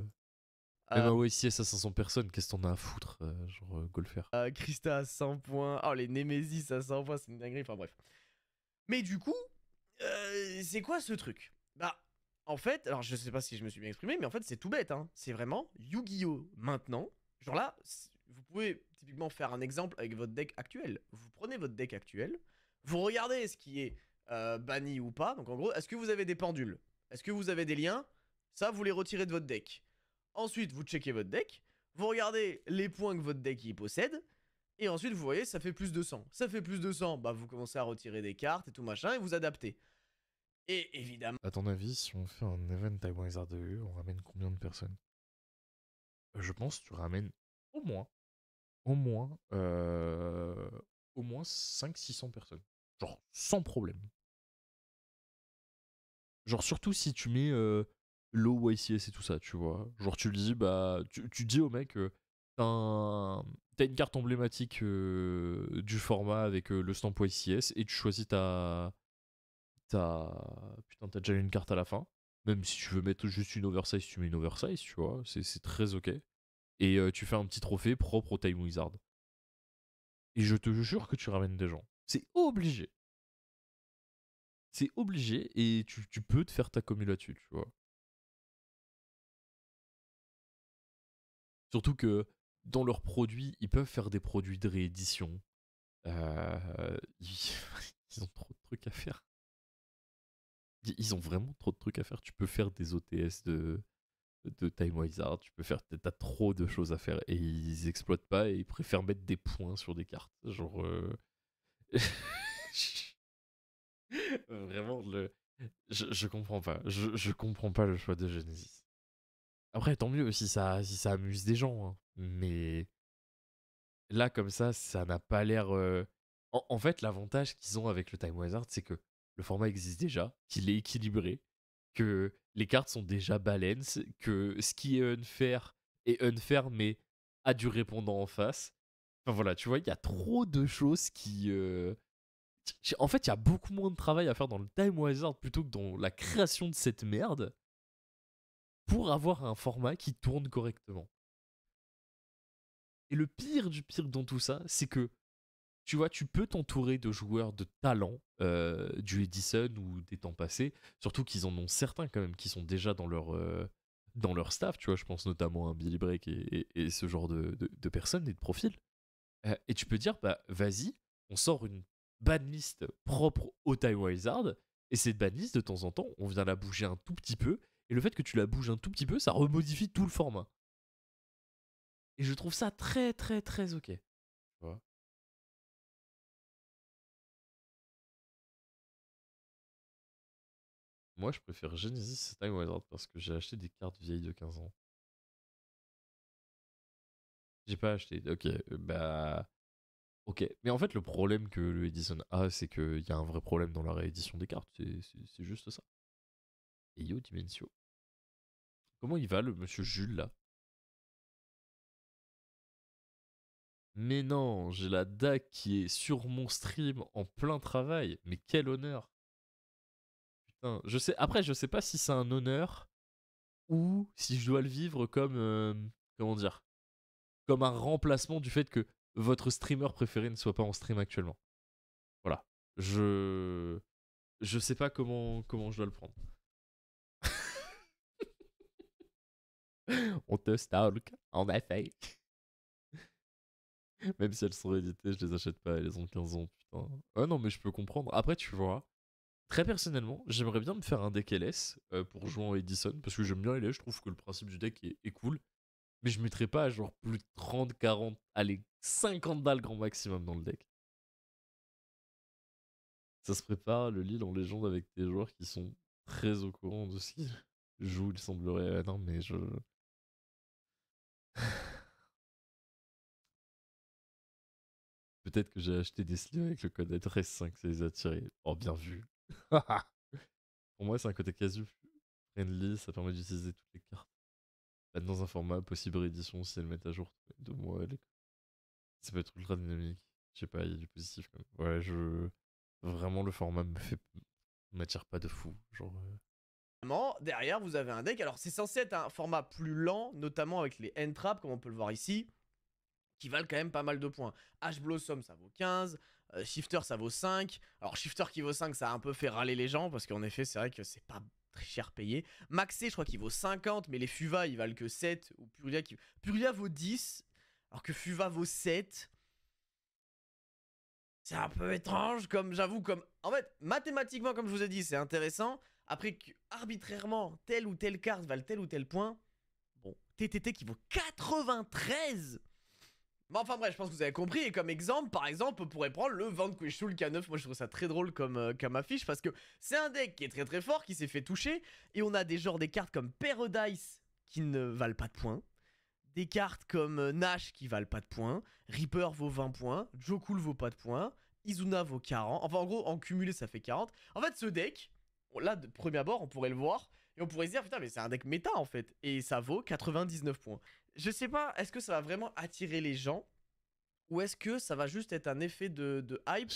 Même un YCS à 500 personnes, qu'est-ce que t'en as à foutre, genre golfer. Krista à 100 points. Oh, les Nemesis à 100 points, c'est une dinguerie. Enfin, bref. Mais du coup, c'est quoi ce truc? Bah, en fait, alors je sais pas si je me suis bien exprimé, mais en fait, c'est tout bête, hein. C'est vraiment Yu-Gi-Oh! Maintenant. Genre là, vous pouvez typiquement faire un exemple avec votre deck actuel. Vous prenez votre deck actuel, vous regardez ce qui est banni ou pas. Donc en gros, est-ce que vous avez des pendules? Est-ce que vous avez des liens? Ça, vous les retirez de votre deck. Ensuite, vous checkez votre deck, vous regardez les points que votre deck y possède, et ensuite, vous voyez, ça fait plus de 100. Ça fait plus de 100, bah vous commencez à retirer des cartes et tout machin, et vous adaptez. Et évidemment... À ton avis, si on fait un event Time Wizard 2, on ramène combien de personnes? Je pense que tu ramènes au moins, au moins, au moins 500-600 personnes. Genre, sans problème. Genre, surtout si tu mets low YCS et tout ça, tu vois. Genre, tu le dis, bah, tu dis au mec, t'as une carte emblématique du format avec le stamp YCS et tu choisis Putain, t'as déjà une carte à la fin. Même si tu veux mettre juste une oversize, tu mets une oversize, tu vois. C'est très ok. Et tu fais un petit trophée propre au Time Wizard. Et je te jure que tu ramènes des gens. C'est obligé. C'est obligé et tu peux te faire ta commu là-dessus, tu vois. Surtout que dans leurs produits, ils peuvent faire des produits de réédition. Ils... ils ont trop de trucs à faire. Ils ont vraiment trop de trucs à faire. Tu peux faire des OTS de Time Wizard, tu peux faire. T'as trop de choses à faire et ils exploitent pas et ils préfèrent mettre des points sur des cartes. Genre. Vraiment, je comprends pas. Je comprends pas le choix de Genesis. Après, tant mieux si ça amuse des gens. Hein. Mais là, comme ça n'a pas l'air. En fait, l'avantage qu'ils ont avec le Time Wizard, c'est que le format existe déjà, qu'il est équilibré, que les cartes sont déjà balance, que ce qui est unfair, mais a du répondant en face. Enfin voilà, tu vois, il y a trop de choses qui. En fait, il y a beaucoup moins de travail à faire dans le Time Wizard plutôt que dans la création de cette merde pour avoir un format qui tourne correctement. Et le pire du pire dans tout ça, c'est que tu vois, tu peux t'entourer de joueurs de talent du Edison ou des temps passés, surtout qu'ils en ont certains quand même qui sont déjà dans leur staff, tu vois, je pense notamment à Billy Break et ce genre de personnes et de profils. Et tu peux dire, bah vas-y, on sort une banlist propre au Time Wizard, et cette banlist, de temps en temps, on vient la bouger un tout petit peu, et le fait que tu la bouges un tout petit peu, ça remodifie tout le format. Et je trouve ça très très très ok. Tu vois. Moi, je préfère Genesis Time Wizard parce que j'ai acheté des cartes vieilles de 15 ans. J'ai pas acheté. Ok, bah. Ok. Mais en fait, le problème que le Edison a, c'est qu'il y a un vrai problème dans la réédition des cartes. C'est juste ça. Et yo, Dimensio. Comment il va, le monsieur Jules, là? Mais non, j'ai la DAC qui est sur mon stream en plein travail. Mais quel honneur! Putain, je sais. Après, je sais pas si c'est un honneur ou si je dois le vivre comme. Comment dire? Comme un remplacement du fait que votre streamer préféré ne soit pas en stream actuellement. Voilà. Je sais pas comment je dois le prendre. On te stalk, en effet. Même si elles sont rééditées, je les achète pas, elles ont 15 ans, putain. Ah non, mais je peux comprendre. Après, tu vois, très personnellement, j'aimerais bien me faire un deck LS pour jouer en Edison, parce que j'aime bien LS, je trouve que le principe du deck est cool. Mais je mettrais pas genre plus de 30, 40, allez, 50 balles grand maximum dans le deck. Ça se prépare, le Lille en légende avec des joueurs qui sont très au courant de ce qu'ils jouent, il semblerait. Non, mais je. Peut-être que j'ai acheté des sleeves avec le code adresse 5, ça les a tirés. Oh, bien vu. Pour moi, c'est un côté casu friendly, ça permet d'utiliser toutes les cartes. Mettre dans un format possible réédition si elles mettent à jour tous les 2 mois. Ça peut être ultra dynamique. Je sais pas, il y a du positif quand même. Ouais, Vraiment, le format m'attire pas de fou. Genre. derrière vous avez un deck, alors c'est censé être un format plus lent, notamment avec les end traps comme on peut le voir ici, qui valent quand même pas mal de points. Ash Blossom ça vaut 15, Shifter ça vaut 5, alors Shifter qui vaut 5 ça a un peu fait râler les gens, parce qu'en effet c'est vrai que c'est pas très cher payé. Maxé je crois qu'il vaut 50, mais les Fuva ils valent que 7, ou Purlia vaut 10, alors que Fuva vaut 7. C'est un peu étrange, comme j'avoue, comme... En fait, mathématiquement, comme je vous ai dit, c'est intéressant. Après, que, arbitrairement, telle ou telle carte valent tel ou tel point. Bon, TTT qui vaut 93. Bon, enfin bref, je pense que vous avez compris. Et comme exemple, par exemple, on pourrait prendre le Vanquish Soul K9. Moi, je trouve ça très drôle comme affiche, parce que c'est un deck qui est très très fort, qui s'est fait toucher. Et on a des cartes comme Paradise qui ne valent pas de points. Des cartes comme Nash qui valent pas de points, Reaper vaut 20 points, Jokul vaut pas de points, Izuna vaut 40, enfin en gros en cumulé ça fait 40. En fait ce deck, là de premier abord on pourrait le voir, et on pourrait se dire putain mais c'est un deck méta en fait, et ça vaut 99 points. Je sais pas, est-ce que ça va vraiment attirer les gens, ou est-ce que ça va juste être un effet de hype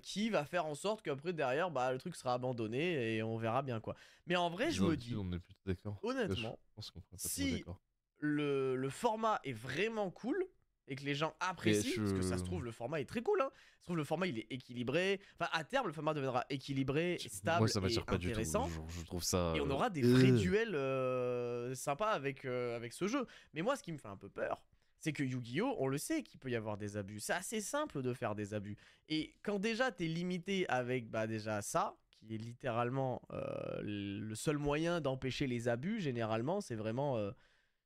qui va faire en sorte qu'après derrière bah, le truc sera abandonné et on verra bien quoi. Mais en vrai je me dis, on est plutôt d'accord. honnêtement, Je pense qu'on pourrait pas si d'accord. le format est vraiment cool et que les gens apprécient, parce que ça se trouve le format est très cool, hein. Ça se trouve le format il est équilibré, enfin à terme le format deviendra équilibré, stable Moi ça et m'attire pas du tout, intéressant. je trouve ça... Et on aura des vrais duels sympas avec ce jeu. Mais moi ce qui me fait un peu peur, c'est que Yu-Gi-Oh! On le sait qu'il peut y avoir des abus. C'est assez simple de faire des abus. Et quand déjà t'es limité avec bah déjà ça, qui est littéralement le seul moyen d'empêcher les abus, généralement, c'est vraiment...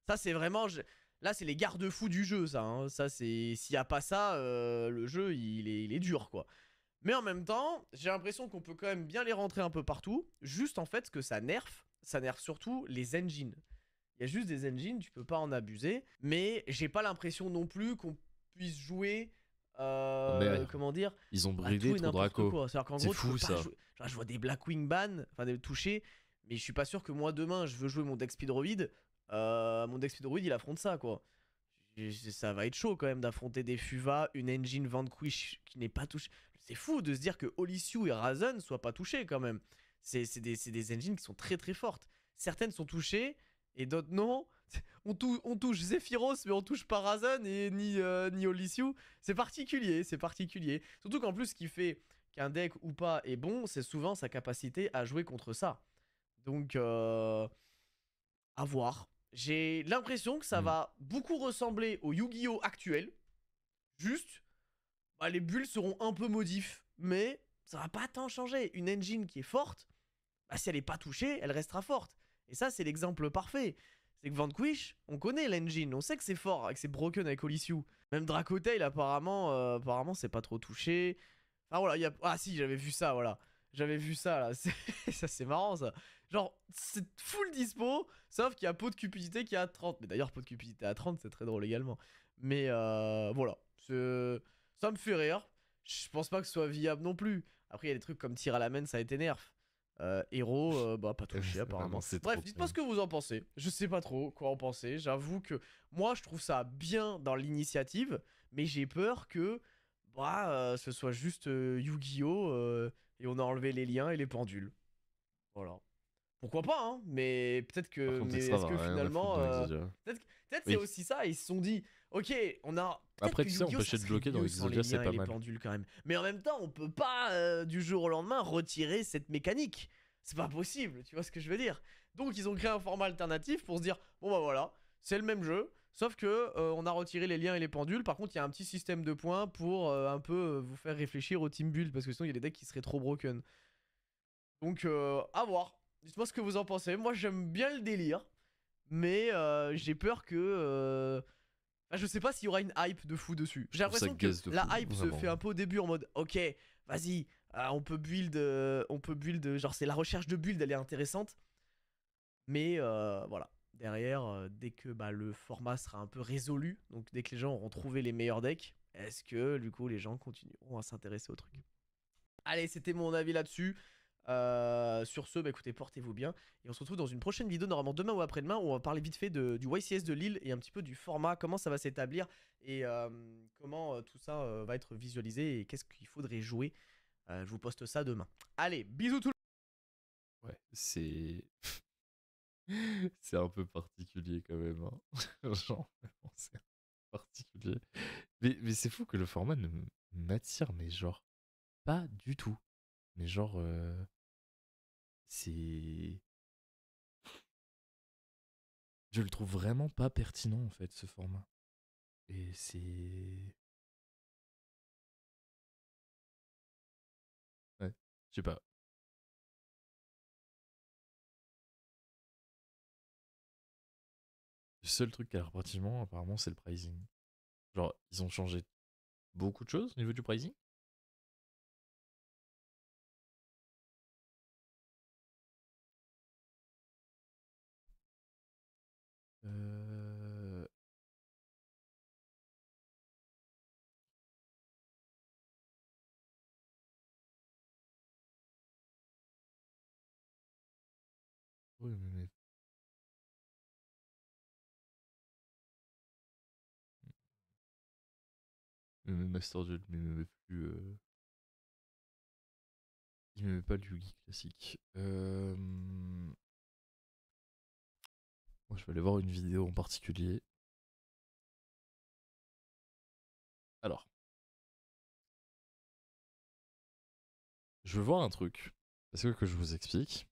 ça c'est vraiment... Là c'est les garde-fous du jeu ça, hein. Ça c'est... S'il n'y a pas ça, le jeu il est dur quoi. Mais en même temps, j'ai l'impression qu'on peut quand même bien les rentrer un peu partout. Juste en fait ce que ça nerf surtout les engines. Il y a juste des engines, tu peux pas en abuser. Mais j'ai pas l'impression non plus qu'on puisse jouer... comment dire, ils ont tout bridé et ton n'importe Draco. quoi. C'est-à-dire qu'en C'est gros, tu fou, peux pas ça. jouer. Genre, je vois des Blackwing ban, enfin des touchés, mais je suis pas sûr que moi demain je veux jouer mon deck Speedroid. Mon deck Speedroid il affronte ça quoi. Ça va être chaud quand même d'affronter des Fuva, une engine Vanquish qui n'est pas touchée. C'est fou de se dire que Olysue et Razen soient pas touchés quand même. C'est des engines qui sont très très fortes. Certaines sont touchées et d'autres non. On touche Zephyros mais on touche pas Razen et ni Olysue. C'est particulier, c'est particulier. Surtout qu'en plus ce qui fait qu'un deck ou pas est bon, c'est souvent sa capacité à jouer contre ça. Donc à voir. J'ai l'impression que ça va beaucoup ressembler au Yu-Gi-Oh! Actuel. Juste, bah, les bulles seront un peu modifs, mais ça va pas tant changer. Une engine qui est forte, bah, si elle est pas touchée, elle restera forte. Et ça, c'est l'exemple parfait. C'est que Vanquish, on connaît l'engine, on sait que c'est fort, avec ses broken avec Olysue. Même Dracotail, apparemment c'est pas trop touché. Enfin voilà, ah si, j'avais vu ça, voilà. J'avais vu ça, là. Ça, c'est marrant, ça. Genre, c'est full dispo, sauf qu'il y a Pot de Cupidité qui est à 30. Mais d'ailleurs, Pot de Cupidité à 30, c'est très drôle également. Mais voilà. Ça me fait rire. Je pense pas que ce soit viable non plus. Après, il y a des trucs comme tir à la main, ça a été nerf. Héros, bah pas touché apparemment. Bref, dites-moi ce que vous en pensez. Je sais pas trop quoi en penser. J'avoue que moi, je trouve ça bien dans l'initiative, mais j'ai peur que bah, ce soit juste Yu-Gi-Oh! Et on a enlevé les liens et les pendules. Voilà. Pourquoi pas, hein, mais peut-être que... Mais est-ce que finalement... peut-être c'est aussi ça, ils se sont dit, ok, on a... Après, tu sais, on peut essayer de bloquer dans Exodia, c'est pas mal. Pendules, quand même. Mais en même temps, on peut pas, du jour au lendemain, retirer cette mécanique. C'est pas possible, tu vois ce que je veux dire. Donc, ils ont créé un format alternatif pour se dire, bon bah voilà, c'est le même jeu, sauf que on a retiré les liens et les pendules. Par contre, il y a un petit système de points pour un peu vous faire réfléchir au team build, parce que sinon, il y a des decks qui seraient trop broken. Donc, à voir. Dites-moi ce que vous en pensez. Moi, j'aime bien le délire. Mais j'ai peur que... je sais pas s'il y aura une hype de fou dessus. J'ai l'impression que la hype se fait un peu au début en mode... Ok, vas-y, on peut build... genre, c'est la recherche de build, elle est intéressante. Mais voilà. Derrière, dès que le format sera un peu résolu, donc dès que les gens auront trouvé les meilleurs decks, est-ce que, du coup, les gens continueront à s'intéresser au truc? Allez, c'était mon avis là-dessus. Sur ce, bah écoutez, portez-vous bien. Et on se retrouve dans une prochaine vidéo, normalement demain ou après-demain, où on va parler vite fait du YCS de Lille et un petit peu du format, comment ça va s'établir et comment tout ça va être visualisé et qu'est-ce qu'il faudrait jouer. Je vous poste ça demain. Allez, bisous tout le monde. Ouais, c'est. C'est un peu particulier quand même. Hein. Genre, vraiment, c'est particulier. Mais c'est fou que le format ne m'attire, mais genre, pas du tout. Mais genre, c'est. Je le trouve vraiment pas pertinent en fait, ce format. Et c'est. Ouais, je sais pas. Le seul truc qui a l'air pratiquement, apparemment, c'est le pricing. Genre, ils ont changé beaucoup de choses au niveau du pricing. Euh... Oui, mais Master Duel, mais m'aimait plus. Il m'aimait pas le Yugi classique. Moi, je vais aller voir une vidéo en particulier. Alors, je veux voir un truc. Parce que je vous explique.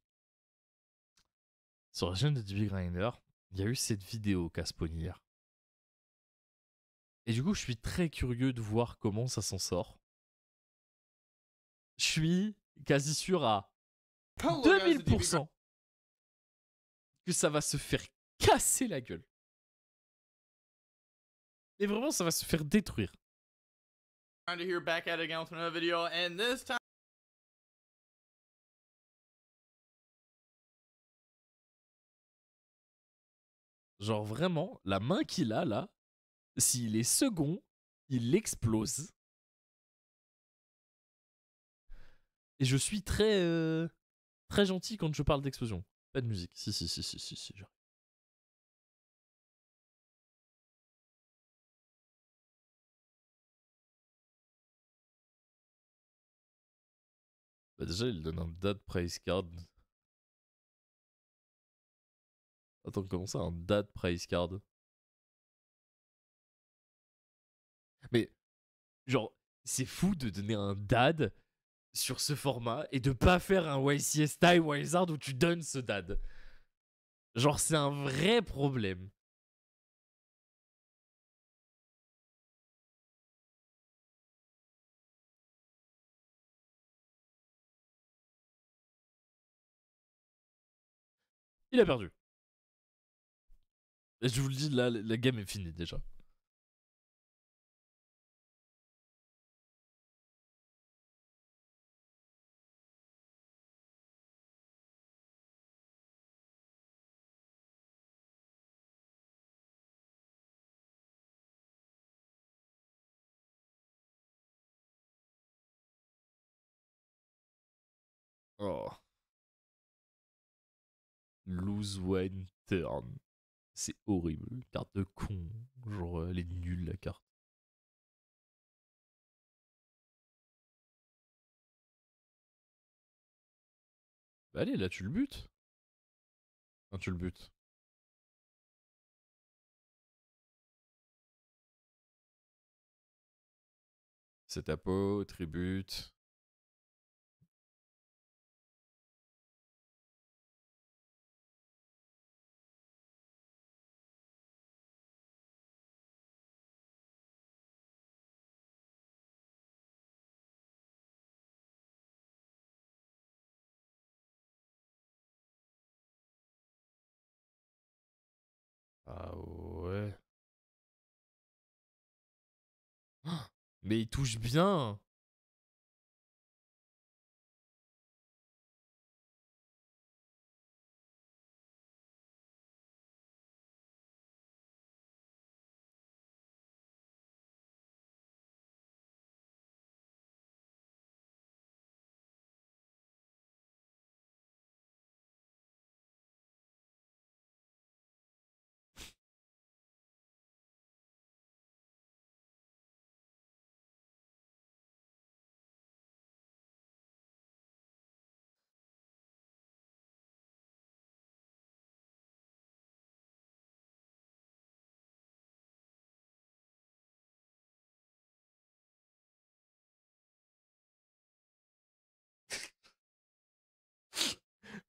Sur la chaîne de DB Grinder, il y a eu cette vidéo qu'a spawn hier. Et du coup, je suis très curieux de voir comment ça s'en sort. Je suis quasi sûr à 2000% que ça va se faire casser la gueule. Et vraiment, ça va se faire détruire. Trying to hear back at it again with another video, and this time. Genre vraiment, la main qu'il a là, s'il est second, il explose. Et je suis très très gentil quand je parle d'explosion. Pas de musique. Si. J'arrive. Bah déjà, il donne un dad price card. Attends, comment ça, un dad price card? Mais, genre, c'est fou de donner un dad sur ce format et de pas faire un YCS style Wizard où tu donnes ce dad. Genre, c'est un vrai problème. Il a perdu. Et je vous le dis, là, la game est finie déjà. Oh. Lose one turn. C'est horrible. Carte de con. Genre, elle est nulle la carte. Bah allez, là tu le butes. Enfin, tu le butes. C'est ta peau, tribute. Ah ouais. Mais il touche bien.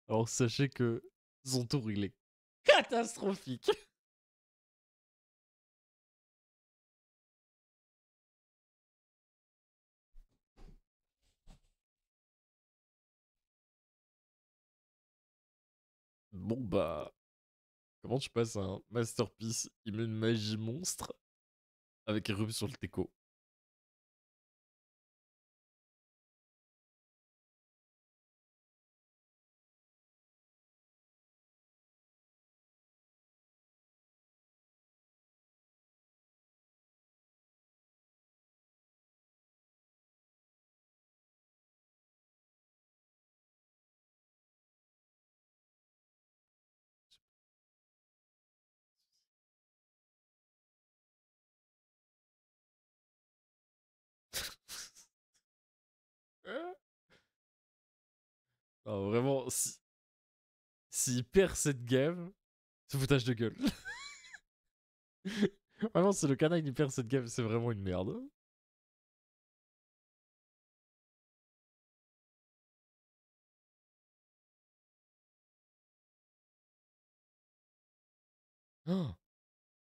Alors sachez que son tour, il est catastrophique. Bon bah, comment tu passes un masterpiece immune magie monstre avec éruption sur le teco? Non, vraiment, s'il perd cette game, c'est foutage de gueule. Vraiment, si le canal il perd cette game, c'est vraiment une merde. Oh,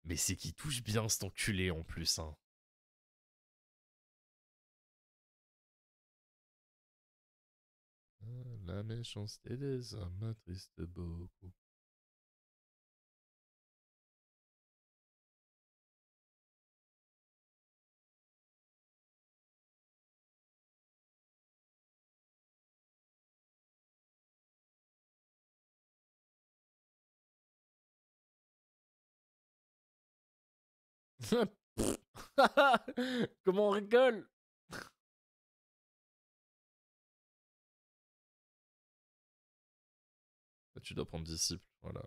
mais c'est qu'il touche bien cet enculé en plus, hein. La méchanceté des hommes m'attriste beaucoup. Comment on rigole? Tu dois prendre disciple, voilà.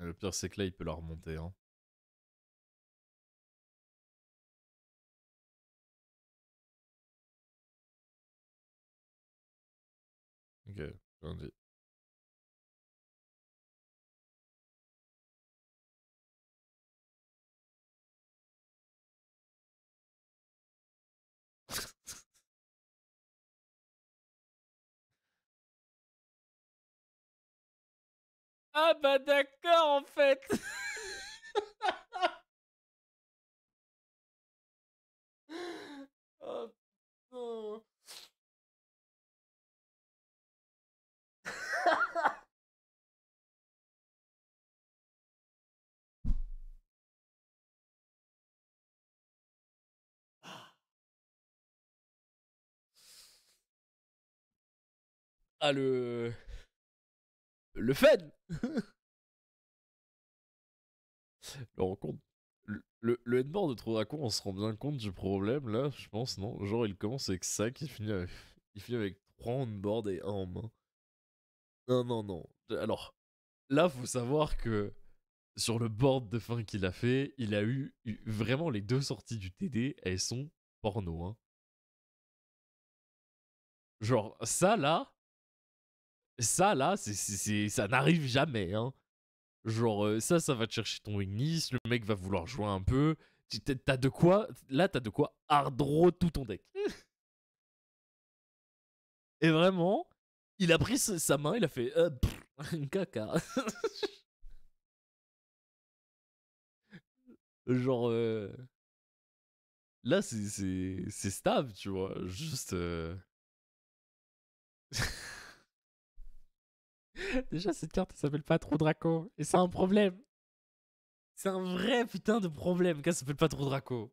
Et le pire, c'est que là, il peut la remonter, hein. Ok, bien dit. Ah bah d'accord en fait. Oh non. Ah le fun. Le rencontre. Le headboard de Trodracon, on se rend bien compte du problème là, je pense, non? Genre, il commence avec ça, il finit avec 3 on-board et 1 en main. Non, non, non. Alors, là, faut savoir que sur le board de fin qu'il a fait, il a eu vraiment les 2 sorties du TD, elles sont porno, hein. Genre, ça là, ça n'arrive jamais, hein. Genre, ça va te chercher ton winglist, le mec va vouloir jouer un peu. T'as de quoi, là, t'as de quoi harddraw tout ton deck. Et vraiment, il a pris sa main, il a fait caca. Genre, là, c'est stable, tu vois. Juste. Déjà, cette carte, elle s'appelle pas trop Draco. Et c'est un problème. C'est un vrai putain de problème qu'elle s'appelle pas trop Draco.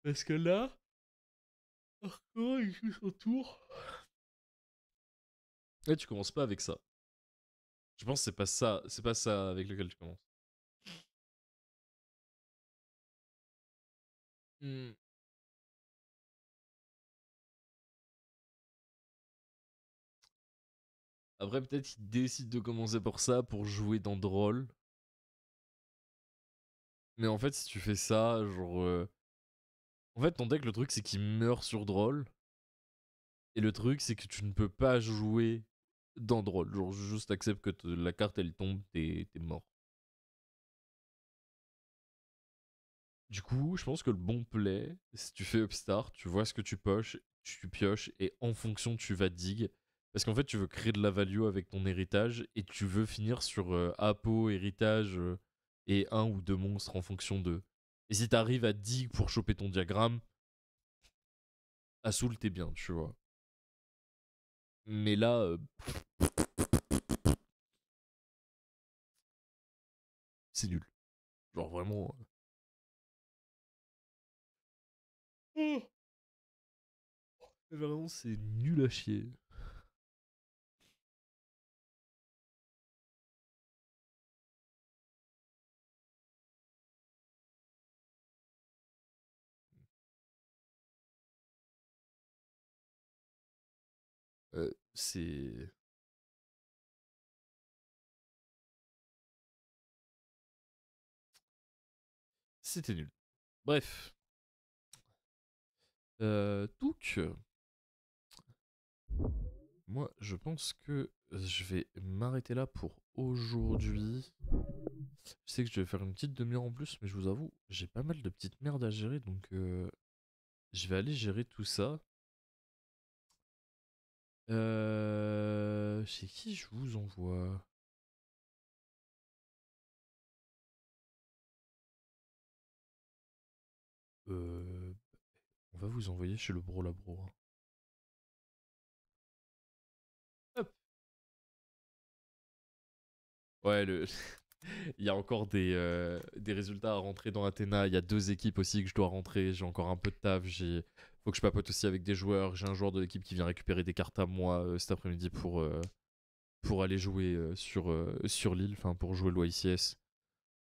Parce que là, Arco, il joue son tour. Là, tu commences pas avec ça. Je pense que c'est pas ça avec lequel tu commences. Hmm. Après, peut-être qu'il décide de commencer pour ça, pour jouer dans Droll. Mais en fait, si tu fais ça, genre... En fait, ton deck, le truc, c'est qu'il meurt sur Droll. Et le truc, c'est que tu ne peux pas jouer dans Droll. Genre, juste accepte que la carte, elle tombe, t'es mort. Du coup, je pense que le bon play, si tu fais Upstart, tu vois ce que tu pioches, et en fonction, tu vas dig. Parce qu'en fait, tu veux créer de la value avec ton héritage, et tu veux finir sur Apo, héritage, et un ou deux monstres en fonction d'eux. Et si t'arrives à dig pour choper ton diagramme, à Soul, t'es bien, tu vois. Mais là, c'est nul. Genre vraiment... Vraiment, c'est nul à chier. C'est... C'était nul. Bref. Donc... Moi, je pense que je vais m'arrêter là pour aujourd'hui. Je sais que je vais faire une petite demi-heure en plus, mais je vous avoue, j'ai pas mal de petites merdes à gérer, donc je vais aller gérer tout ça. Chez qui je vous envoie? On va vous envoyer chez le Bro Labro. Hop. Ouais, il y a encore des résultats à rentrer dans Athéna. Il y a 2 équipes aussi que je dois rentrer. J'ai encore un peu de taf. Faut que je papote aussi avec des joueurs. J'ai un joueur de l'équipe qui vient récupérer des cartes à moi cet après-midi pour aller jouer sur l'île, enfin pour jouer l'OICS.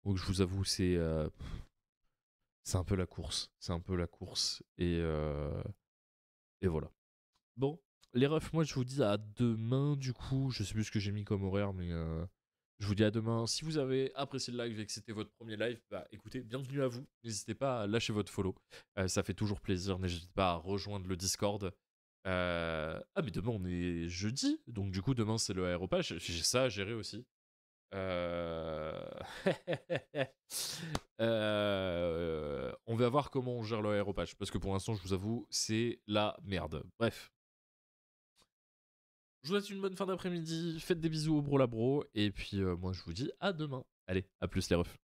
Donc je vous avoue, c'est un peu la course. C'est un peu la course. Et voilà. Bon, les refs, moi je vous dis à demain du coup. Je sais plus ce que j'ai mis comme horaire, mais je vous dis à demain. Si vous avez apprécié le live et que c'était votre premier live, bah écoutez, bienvenue à vous. N'hésitez pas à lâcher votre follow. Ça fait toujours plaisir. N'hésitez pas à rejoindre le Discord. Ah mais demain on est jeudi, donc du coup demain c'est le aéropage. J'ai ça à gérer aussi. On va voir comment on gère le aéropage, parce que pour l'instant je vous avoue c'est la merde. Bref. Je vous souhaite une bonne fin d'après-midi, faites des bisous au Bro Labro, et puis moi je vous dis à demain. Allez, à plus les refs.